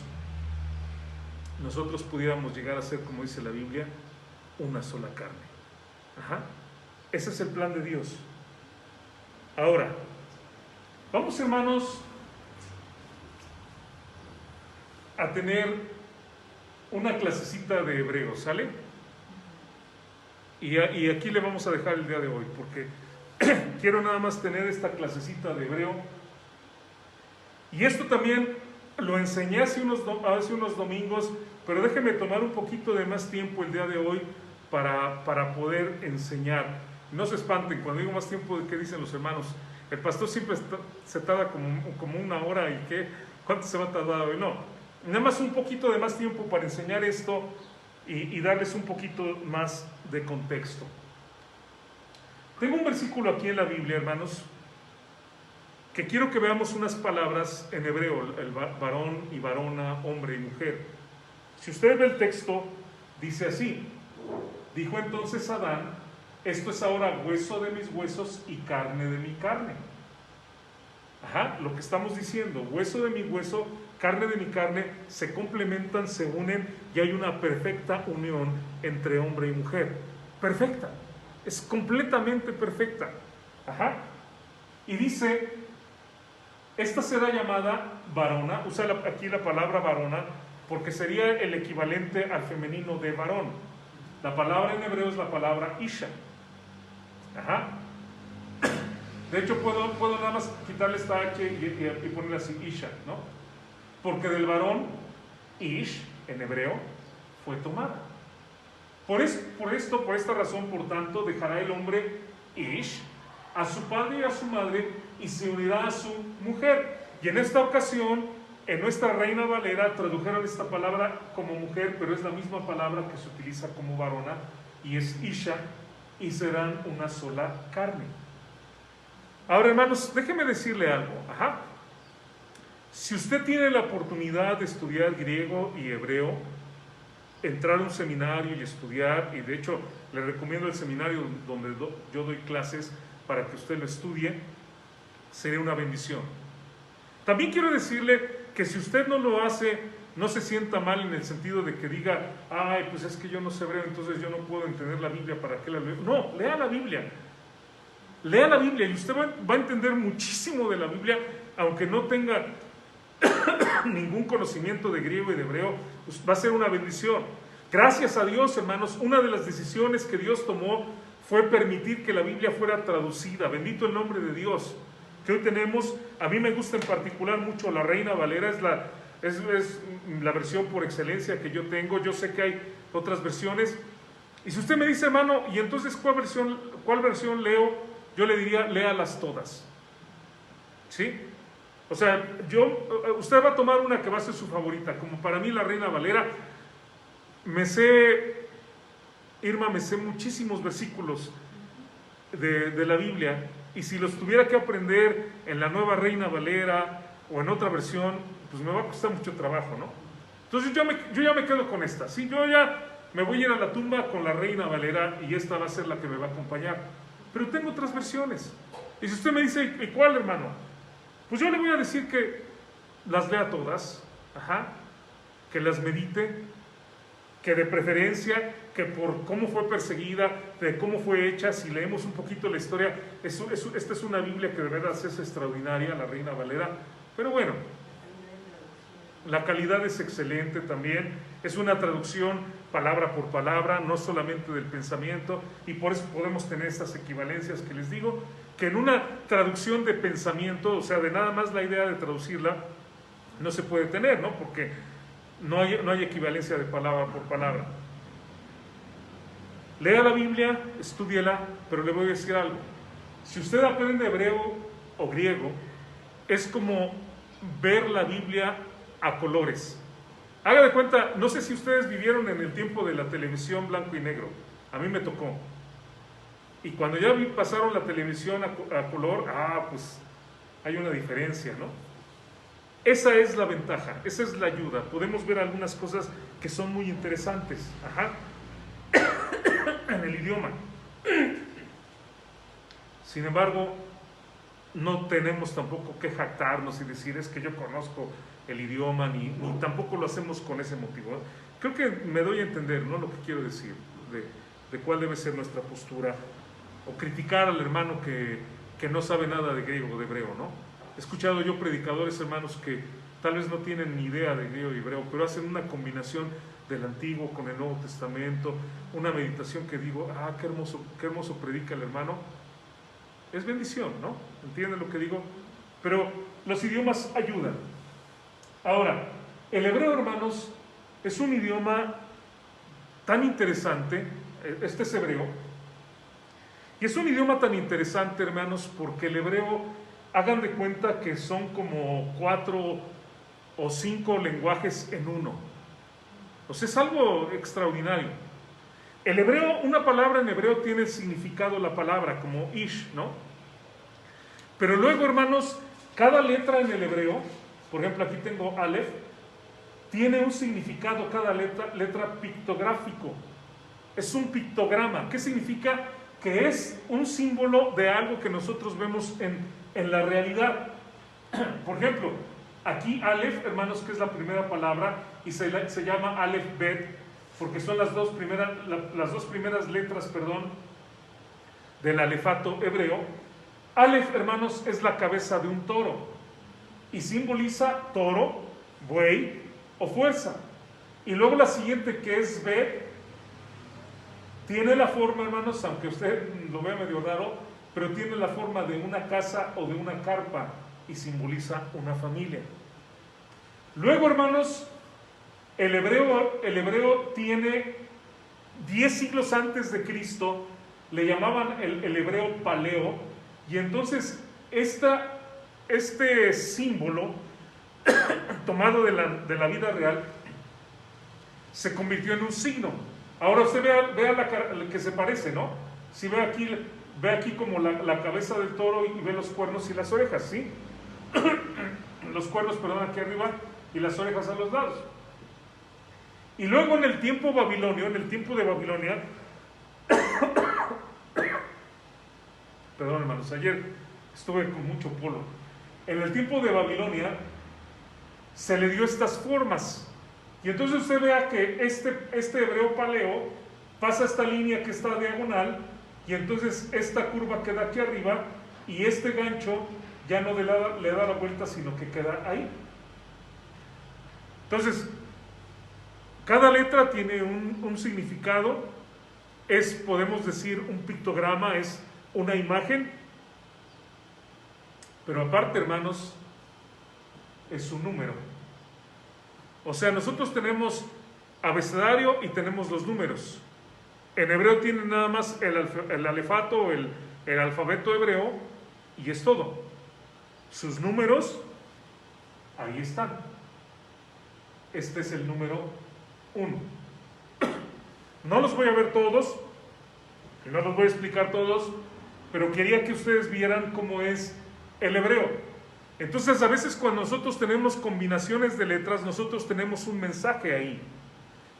nosotros pudiéramos llegar a ser, como dice la Biblia, una sola carne. Ajá. Ese es el plan de Dios. Ahora, vamos, hermanos, a tener una clasecita de hebreo, ¿sale? Y aquí le vamos a dejar el día de hoy, porque quiero nada más tener esta clasecita de hebreo. Y esto también lo enseñé hace unos domingos, pero déjenme tomar un poquito de más tiempo el día de hoy para poder enseñar. No se espanten, cuando digo más tiempo, ¿qué dicen los hermanos? El pastor siempre se tarda como una hora, ¿y qué? ¿Cuánto se va a tardar hoy? No, nada más un poquito de más tiempo para enseñar esto y darles un poquito más de contexto. Tengo un versículo aquí en la Biblia, hermanos, que quiero que veamos unas palabras en hebreo, el varón y varona, hombre y mujer. Si usted ve el texto, dice así: dijo entonces Adán, esto es ahora hueso de mis huesos y carne de mi carne. Ajá, lo que estamos diciendo, hueso de mi hueso, carne de mi carne, se complementan, se unen y hay una perfecta unión entre hombre y mujer. Perfecta, es completamente perfecta. Ajá. Y dice, esta será llamada varona, usa aquí la palabra varona, porque sería el equivalente al femenino de varón. La palabra en hebreo es la palabra isha. Ajá. De hecho, puedo nada más quitarle esta H y ponerle así, isha, ¿no? Porque del varón, ish, en hebreo, fue tomada. Por esta razón, por tanto, dejará el hombre, ish, a su padre y a su madre, y se unirá a su mujer. Y en esta ocasión, en nuestra Reina Valera, tradujeron esta palabra como mujer, pero es la misma palabra que se utiliza como varona, y es isha, y serán una sola carne. Ahora, hermanos, déjeme decirle algo. Ajá. Si usted tiene la oportunidad de estudiar griego y hebreo, entrar a un seminario y estudiar, y de hecho le recomiendo el seminario donde yo doy clases para que usted lo estudie, sería una bendición. También quiero decirle que si usted no lo hace, no se sienta mal en el sentido de que diga, ay, pues es que yo no sé hebreo, entonces yo no puedo entender la Biblia, ¿para qué la leo? No, lea la Biblia. Lea la Biblia y usted va a entender muchísimo de la Biblia, aunque no tenga ningún conocimiento de griego y de hebreo, pues va a ser una bendición. Gracias a Dios, hermanos, una de las decisiones que Dios tomó fue permitir que la Biblia fuera traducida. Bendito el nombre de Dios. Que hoy tenemos, a mí me gusta en particular mucho la Reina Valera, es la versión por excelencia que yo tengo. Yo sé que hay otras versiones. Y si usted me dice, hermano, ¿y entonces cuál versión leo? Yo le diría, léalas todas. ¿Sí? O sea, usted va a tomar una que va a ser su favorita. Como para mí la Reina Valera, me sé Irma, me sé muchísimos versículos de la Biblia, y si los tuviera que aprender en la Nueva Reina Valera o en otra versión, pues me va a costar mucho trabajo, ¿no? Entonces yo ya me quedo con esta, ¿sí? Yo ya me voy a ir a la tumba con la Reina Valera y esta va a ser la que me va a acompañar. Pero tengo otras versiones. Y si usted me dice, ¿y cuál, hermano? Pues yo le voy a decir que las lea todas, que las medite, que de preferencia, que por cómo fue perseguida, de cómo fue hecha, si leemos un poquito la historia, esta es una Biblia que de verdad es extraordinaria, la Reina Valera, pero bueno, la calidad es excelente también, es una traducción palabra por palabra, no solamente del pensamiento, y por eso podemos tener estas equivalencias que les digo, que en una traducción de pensamiento, o sea, de nada más la idea de traducirla, no se puede tener, ¿no? Porque no hay equivalencia de palabra por palabra. Lea la Biblia, estúdiela, pero le voy a decir algo. Si usted aprende hebreo o griego, es como ver la Biblia a colores. Haga de cuenta, no sé si ustedes vivieron en el tiempo de la televisión blanco y negro. A mí me tocó. Y cuando ya pasaron la televisión a color, pues hay una diferencia, ¿no? Esa es la ventaja, esa es la ayuda. Podemos ver algunas cosas que son muy interesantes en el idioma. Sin embargo, no tenemos tampoco que jactarnos y decir es que yo conozco el idioma, ni tampoco lo hacemos con ese motivo. Creo que me doy a entender, ¿no?, lo que quiero decir, de cuál debe ser nuestra postura, o criticar al hermano que no sabe nada de griego o de hebreo, ¿no? He escuchado yo predicadores, hermanos, que tal vez no tienen ni idea de griego y hebreo, pero hacen una combinación del Antiguo con el Nuevo Testamento, una meditación que digo, qué hermoso predica el hermano. Es bendición, ¿no? ¿Entienden lo que digo? Pero los idiomas ayudan. Ahora, el hebreo, hermanos, es un idioma tan interesante, este es hebreo, y es un idioma tan interesante, hermanos, porque el hebreo, hagan de cuenta que son como 4 o 5 lenguajes en uno. O sea, es algo extraordinario. El hebreo, una palabra en hebreo tiene el significado de la palabra, como ish, ¿no? Pero luego, hermanos, cada letra en el hebreo, por ejemplo, aquí tengo Aleph, tiene un significado, cada letra pictográfico. Es un pictograma. ¿Qué significa? Que es un símbolo de algo que nosotros vemos en la realidad. Por ejemplo, aquí Aleph, hermanos, que es la primera palabra, y se llama Aleph Bet, porque son las dos primeras letras, del alefato hebreo. Aleph, hermanos, es la cabeza de un toro, y simboliza toro, buey o fuerza. Y luego la siguiente, que es Bet, tiene la forma, hermanos, aunque usted lo vea medio raro, pero tiene la forma de una casa o de una carpa y simboliza una familia. Luego, hermanos, el hebreo tiene 10 siglos antes de Cristo, le llamaban el hebreo paleo, y entonces este símbolo tomado de la vida real se convirtió en un signo. Ahora usted vea la que se parece, ¿no? Si ve aquí como la cabeza del toro y ve los cuernos y las orejas, ¿sí? Los cuernos, aquí arriba, y las orejas a los lados. Y luego en el tiempo de Babilonia, perdón, hermanos, ayer estuve con mucho polvo. En el tiempo de Babilonia se le dio estas formas. Y entonces usted vea que este hebreo paleo pasa esta línea que está diagonal, y entonces esta curva queda aquí arriba, y este gancho ya no le da la vuelta, sino que queda ahí. Entonces, cada letra tiene un significado, podemos decir, un pictograma, es una imagen, pero aparte, hermanos, es un número. O sea, nosotros tenemos abecedario y tenemos los números. En hebreo tienen nada más el alefato, el alfabeto hebreo, y es todo. Sus números, ahí están. Este es el número 1. No los voy a ver todos, y no los voy a explicar todos, pero quería que ustedes vieran cómo es el hebreo. Entonces, a veces cuando nosotros tenemos combinaciones de letras, nosotros tenemos un mensaje ahí.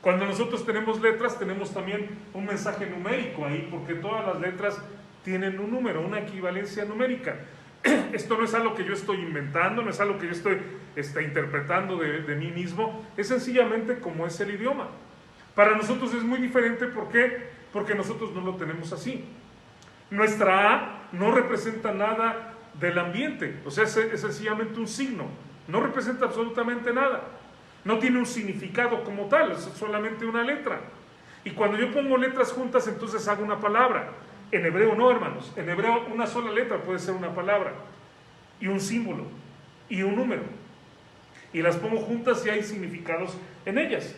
Cuando nosotros tenemos letras, tenemos también un mensaje numérico ahí, porque todas las letras tienen un número, una equivalencia numérica. Esto no es algo que yo estoy inventando, no es algo que yo estoy interpretando de mí mismo, es sencillamente como es el idioma. Para nosotros es muy diferente, ¿por qué? Porque nosotros no lo tenemos así. Nuestra A no representa nada del ambiente, o sea, es sencillamente un signo, no representa absolutamente nada, no tiene un significado como tal, es solamente una letra. Y cuando yo pongo letras juntas, entonces hago una palabra. En hebreo no, hermanos, en hebreo una sola letra puede ser una palabra, y un símbolo, y un número, y las pongo juntas y hay significados en ellas.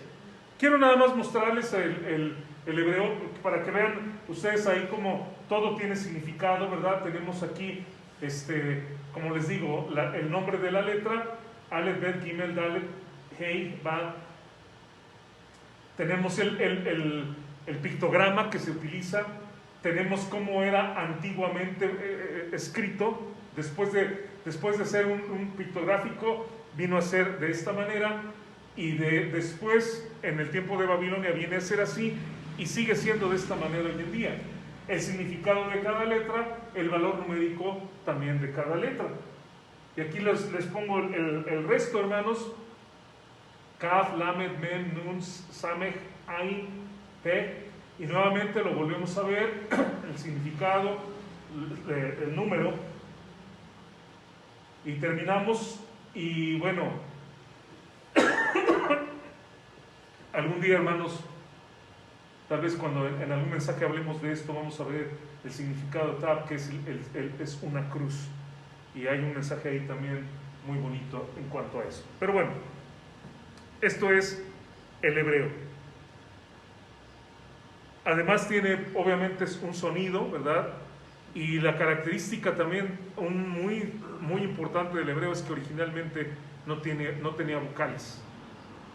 Quiero nada más mostrarles el hebreo para que vean ustedes ahí cómo todo tiene significado, ¿verdad? Tenemos aquí, como les digo, el nombre de la letra, Aleph, Bet, Gimel, Dalet, Hei, Ba. Tenemos el pictograma que se utiliza, tenemos cómo era antiguamente escrito, después de ser un pictográfico, vino a ser de esta manera, y después, en el tiempo de Babilonia, viene a ser así, y sigue siendo de esta manera hoy en día. El significado de cada letra, el valor numérico también de cada letra. Y aquí les pongo el resto, hermanos. Kaf, Lamed, Mem, Nun, Samech, Ain, Pe. Y nuevamente lo volvemos a ver, el significado, el número. Y terminamos, y bueno, algún día, hermanos, tal vez cuando en algún mensaje hablemos de esto, vamos a ver el significado de Tab, que es una cruz. Y hay un mensaje ahí también muy bonito en cuanto a eso. Pero bueno, esto es el hebreo. Además tiene, obviamente, un sonido, ¿verdad? Y la característica también muy, muy importante del hebreo es que originalmente no tenía vocales.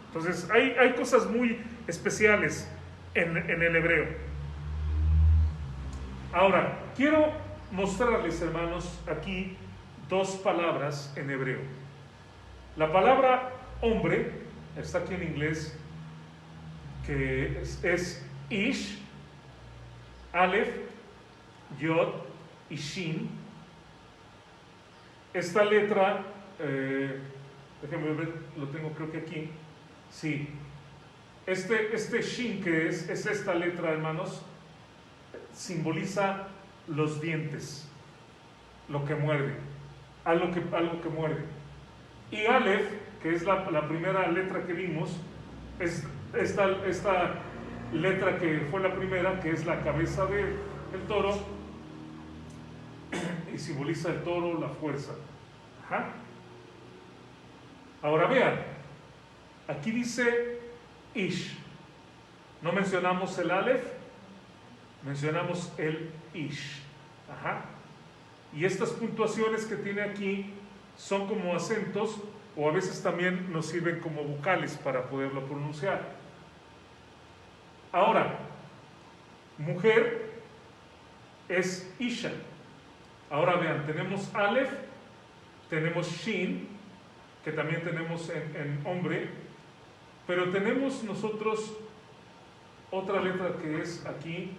Entonces, hay cosas muy especiales en el hebreo. Ahora, quiero mostrarles, hermanos, aquí dos palabras en hebreo. La palabra hombre, está aquí en inglés, que es Ish, Aleph, Yod y Shin. Esta letra, déjenme ver, lo tengo creo que aquí. Sí, este Shin, que es esta letra, hermanos, simboliza los dientes, lo que muerde, algo que muerde. Y Aleph, que es la primera letra que vimos, es esta letra que fue la primera, que es la cabeza del toro, y simboliza el toro, la fuerza. Ajá. Ahora vean, aquí dice Ish. No mencionamos el Aleph, mencionamos el Ish. Ajá. Y estas puntuaciones que tiene aquí son como acentos, o a veces también nos sirven como vocales para poderlo pronunciar. Ahora, mujer es Isha. Ahora vean, tenemos Aleph, tenemos Shin, que también tenemos en hombre, pero tenemos nosotros otra letra que es aquí,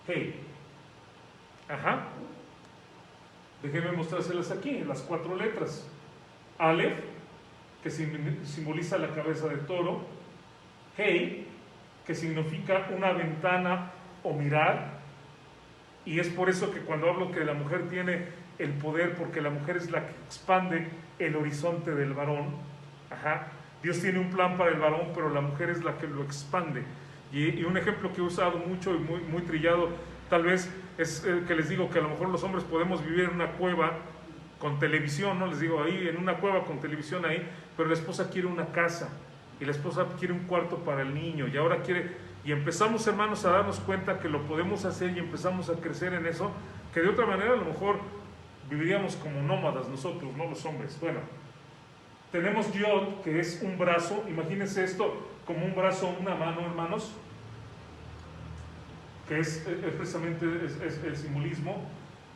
Hey. Ajá. Déjenme mostrárselas aquí, las 4 letras. Aleph, que simboliza la cabeza del toro. Hey, que significa una ventana o mirar. Y es por eso que cuando hablo que la mujer tiene el poder, porque la mujer es la que expande el horizonte del varón. Ajá. Dios tiene un plan para el varón, pero la mujer es la que lo expande. Y un ejemplo que he usado mucho y muy, muy trillado, tal vez, es que les digo que a lo mejor los hombres podemos vivir en una cueva con televisión, ¿no? Les digo, ahí en una cueva con televisión ahí, pero la esposa quiere una casa, y la esposa quiere un cuarto para el niño, y ahora y empezamos, hermanos, a darnos cuenta que lo podemos hacer, y empezamos a crecer en eso, que de otra manera a lo mejor viviríamos como nómadas nosotros, no los hombres. Bueno, tenemos Yod, que es un brazo. Imagínense esto como un brazo, una mano, hermanos. que es precisamente es el simbolismo,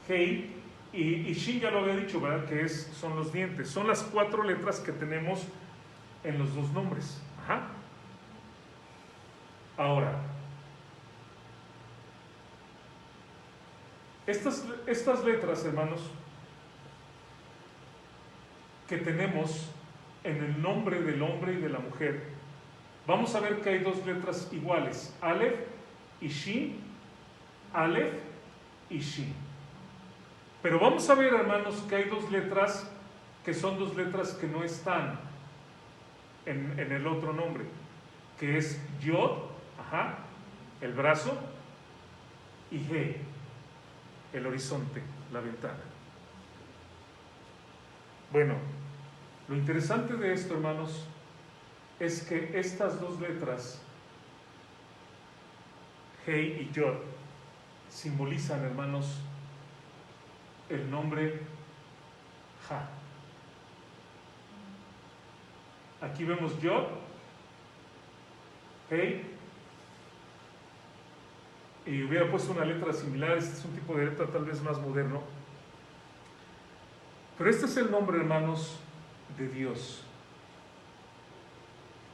Hei, y Shin ya lo había dicho, ¿verdad? Que son los dientes. Son las 4 letras que tenemos en los dos nombres. Ajá. Ahora, estas letras, hermanos, que tenemos en el nombre del hombre y de la mujer, vamos a ver que hay 2 letras iguales, Aleph y Shin, Aleph y Shin. Pero vamos a ver, hermanos, que hay 2 letras que son 2 letras que no están en el otro nombre, que es Yod, ajá, el brazo, y He, el horizonte, la ventana. Bueno, lo interesante de esto, hermanos, es que estas 2 letras, Hei y Yod, simbolizan, hermanos, el nombre Ja. Aquí vemos Yod, Hei, y hubiera puesto una letra similar. Este es un tipo de letra tal vez más moderno. Pero este es el nombre, hermanos, de Dios.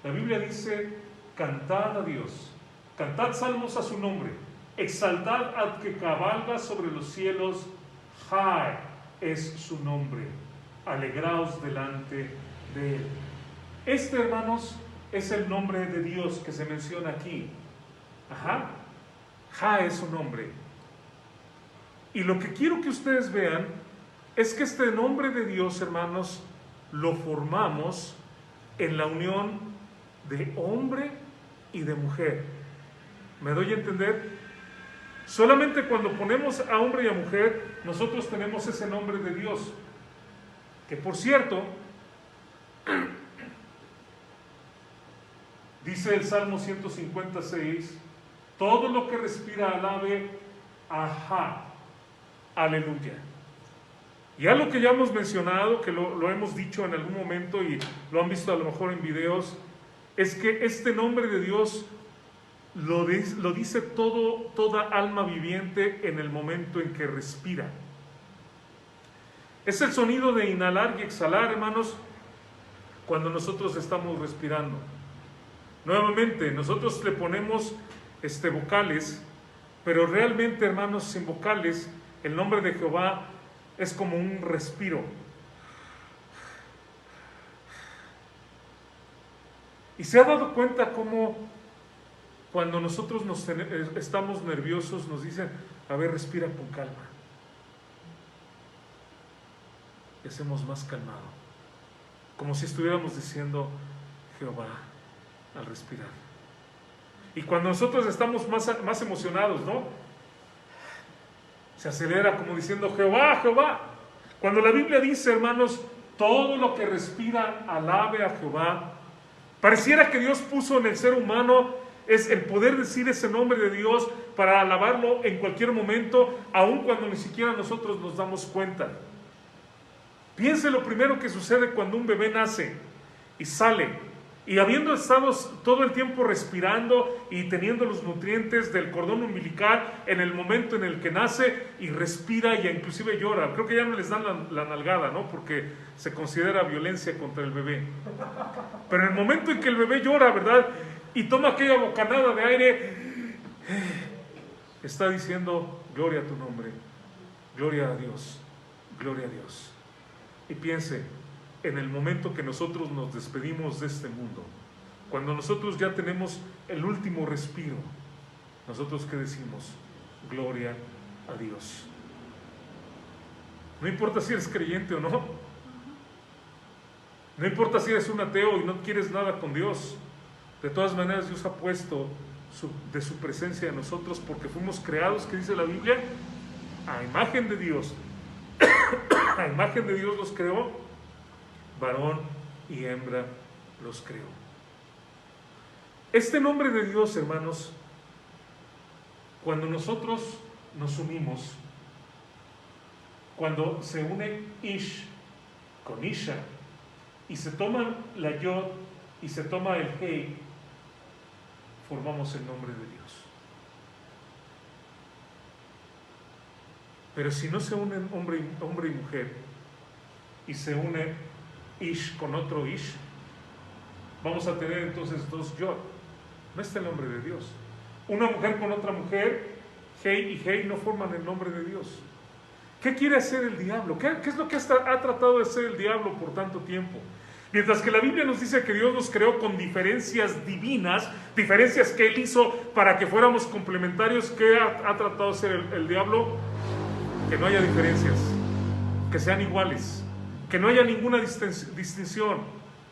La Biblia dice: cantad a Dios, cantad salmos a su nombre, exaltad al que cabalga sobre los cielos, Jai es su nombre, alegraos delante de él. Este, hermanos, es el nombre de Dios que se menciona aquí. Ajá, Ja es su nombre. Y lo que quiero que ustedes vean es que este nombre de Dios, hermanos, lo formamos en la unión de hombre y de mujer. ¿Me doy a entender? Solamente cuando ponemos a hombre y a mujer, nosotros tenemos ese nombre de Dios. Que por cierto, dice el Salmo 156, todo lo que respira alabe a Ja. Aleluya. Ya lo que ya hemos mencionado, que lo hemos dicho en algún momento y lo han visto a lo mejor en videos, es que este nombre de Dios lo dice toda alma viviente en el momento en que respira. Es el sonido de inhalar y exhalar, hermanos, cuando nosotros estamos respirando. Nuevamente, nosotros le ponemos vocales, pero realmente, hermanos, sin vocales, el nombre de Jehová es como un respiro. ¿Y se ha dado cuenta cómo cuando nosotros estamos nerviosos nos dicen: a ver, respira con calma? Y hacemos más calmado, como si estuviéramos diciendo Jehová al respirar. Y cuando nosotros estamos más emocionados, ¿no? Se acelera como diciendo Jehová, Jehová. Cuando la Biblia dice, hermanos, todo lo que respira alabe a Jehová, pareciera que Dios puso en el ser humano es el poder decir ese nombre de Dios para alabarlo en cualquier momento, aun cuando ni siquiera nosotros nos damos cuenta. Piense lo primero que sucede cuando un bebé nace y sale, y habiendo estado todo el tiempo respirando y teniendo los nutrientes del cordón umbilical en el momento en el que nace, y respira y inclusive llora. Creo que ya no les dan la nalgada, ¿no? Porque se considera violencia contra el bebé. Pero en el momento en que el bebé llora, ¿verdad? Y toma aquella bocanada de aire, está diciendo gloria a tu nombre, gloria a Dios, gloria a Dios. Y piense, en el momento que nosotros nos despedimos de este mundo, cuando nosotros ya tenemos el último respiro, nosotros ¿qué decimos? Gloria a Dios. No importa si eres creyente o no, no importa si eres un ateo y no quieres nada con Dios, de todas maneras Dios ha puesto de su presencia en nosotros, porque fuimos creados, que dice la Biblia, a imagen de Dios. A imagen de Dios los creó, varón y hembra los creó. Este nombre de Dios, hermanos, cuando nosotros nos unimos, cuando se une Ish con Isha, y se toma la Yod y se toma el Hei, formamos el nombre de Dios. Pero si no se unen hombre y mujer, y se une Ish con otro Ish, vamos a tener entonces dos Yod. No está el nombre de Dios. Una mujer con otra mujer, Hei y Hei, no forman el nombre de Dios. ¿Qué quiere hacer el diablo? ¿Qué es lo que ha tratado de hacer el diablo por tanto tiempo? Mientras que la Biblia nos dice que Dios nos creó con diferencias divinas, diferencias que Él hizo para que fuéramos complementarios, ¿qué ha tratado de hacer el diablo? Que no haya diferencias, que sean iguales, que no haya ninguna distinción.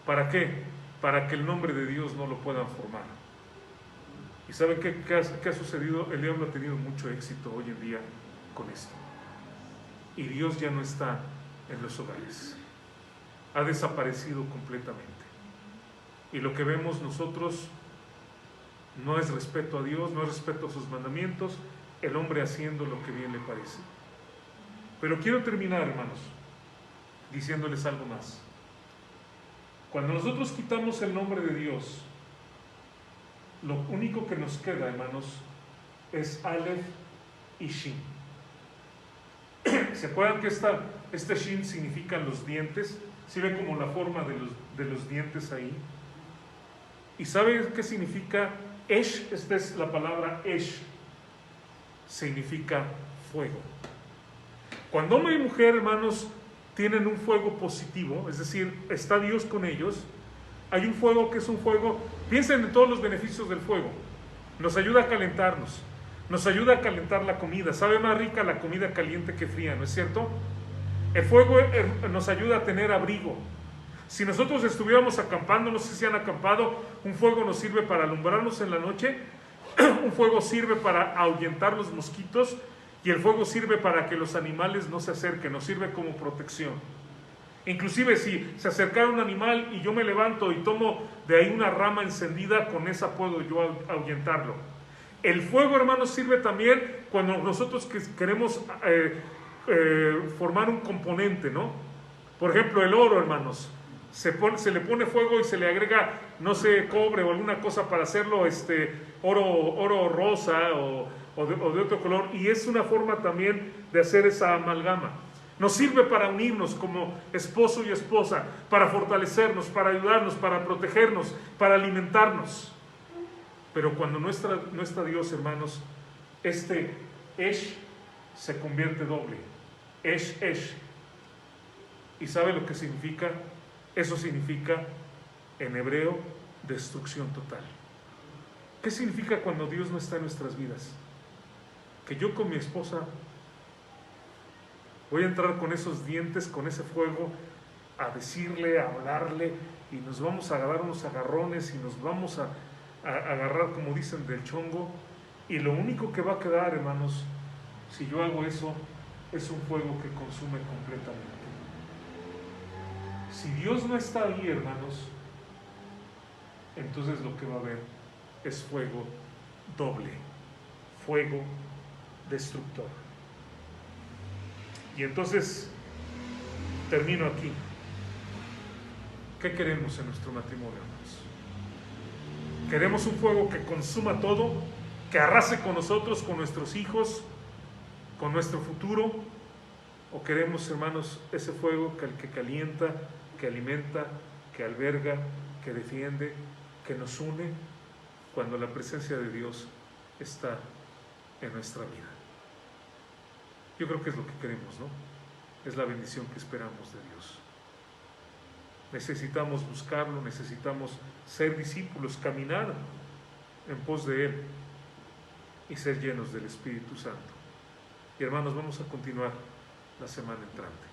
¿Para qué? Para que el nombre de Dios no lo puedan formar. ¿Y saben qué ha sucedido? El diablo ha tenido mucho éxito hoy en día con esto. Y Dios ya no está en los hogares. Ha desaparecido completamente. Y lo que vemos nosotros no es respeto a Dios, no es respeto a sus mandamientos, el hombre haciendo lo que bien le parece. Pero quiero terminar, hermanos, diciéndoles algo más. Cuando nosotros quitamos el nombre de Dios, lo único que nos queda, hermanos, es Aleph y Shin. ¿Se acuerdan que este Shin significan los dientes? ¿Sí ven como la forma de los dientes ahí? ¿Y saben qué significa Esh? Esta es la palabra Esh. Significa fuego. Cuando hombre y mujer, hermanos, tienen un fuego positivo, es decir, está Dios con ellos, hay un fuego que es un fuego, piensen en todos los beneficios del fuego. Nos ayuda a calentarnos, nos ayuda a calentar la comida, sabe más rica la comida caliente que fría, ¿no es cierto? El fuego nos ayuda a tener abrigo. Si nosotros estuviéramos acampando, no sé si han acampado, un fuego nos sirve para alumbrarnos en la noche, un fuego sirve para ahuyentar los mosquitos, y el fuego sirve para que los animales no se acerquen, nos sirve como protección. Inclusive si se acercara un animal y yo me levanto y tomo de ahí una rama encendida, con esa puedo yo ahuyentarlo. El fuego, hermanos, sirve también cuando nosotros queremos formar un componente, ¿no? Por ejemplo, el oro, hermanos, se le pone fuego y se le agrega, no sé, cobre o alguna cosa para hacerlo oro rosa o de otro color, y es una forma también de hacer esa amalgama. Nos sirve para unirnos como esposo y esposa, para fortalecernos, para ayudarnos, para protegernos, para alimentarnos. Pero cuando no está Dios, hermanos, este Esh se convierte doble. Esh. ¿Y sabe lo que significa? Eso significa, en hebreo, destrucción total. ¿Qué significa cuando Dios no está en nuestras vidas? Que yo con mi esposa voy a entrar con esos dientes, con ese fuego, a decirle, a hablarle, y nos vamos a agarrar unos agarrones y nos vamos a agarrar, como dicen, del chongo, y lo único que va a quedar, hermanos, si yo hago eso, es un fuego que consume completamente. Si Dios no está ahí, hermanos, entonces lo que va a haber es fuego doble, fuego destructor. Y entonces termino aquí. ¿Qué queremos en nuestro matrimonio, hermanos? ¿Queremos un fuego que consuma todo, que arrase con nosotros, con nuestros hijos, con nuestro futuro? ¿O queremos, hermanos, ese fuego que calienta, que alimenta, que alberga, que defiende, que nos une cuando la presencia de Dios está en nuestra vida? Yo creo que es lo que queremos, ¿no? Es la bendición que esperamos de Dios. Necesitamos buscarlo, necesitamos ser discípulos, caminar en pos de Él y ser llenos del Espíritu Santo. Y hermanos, vamos a continuar la semana entrante.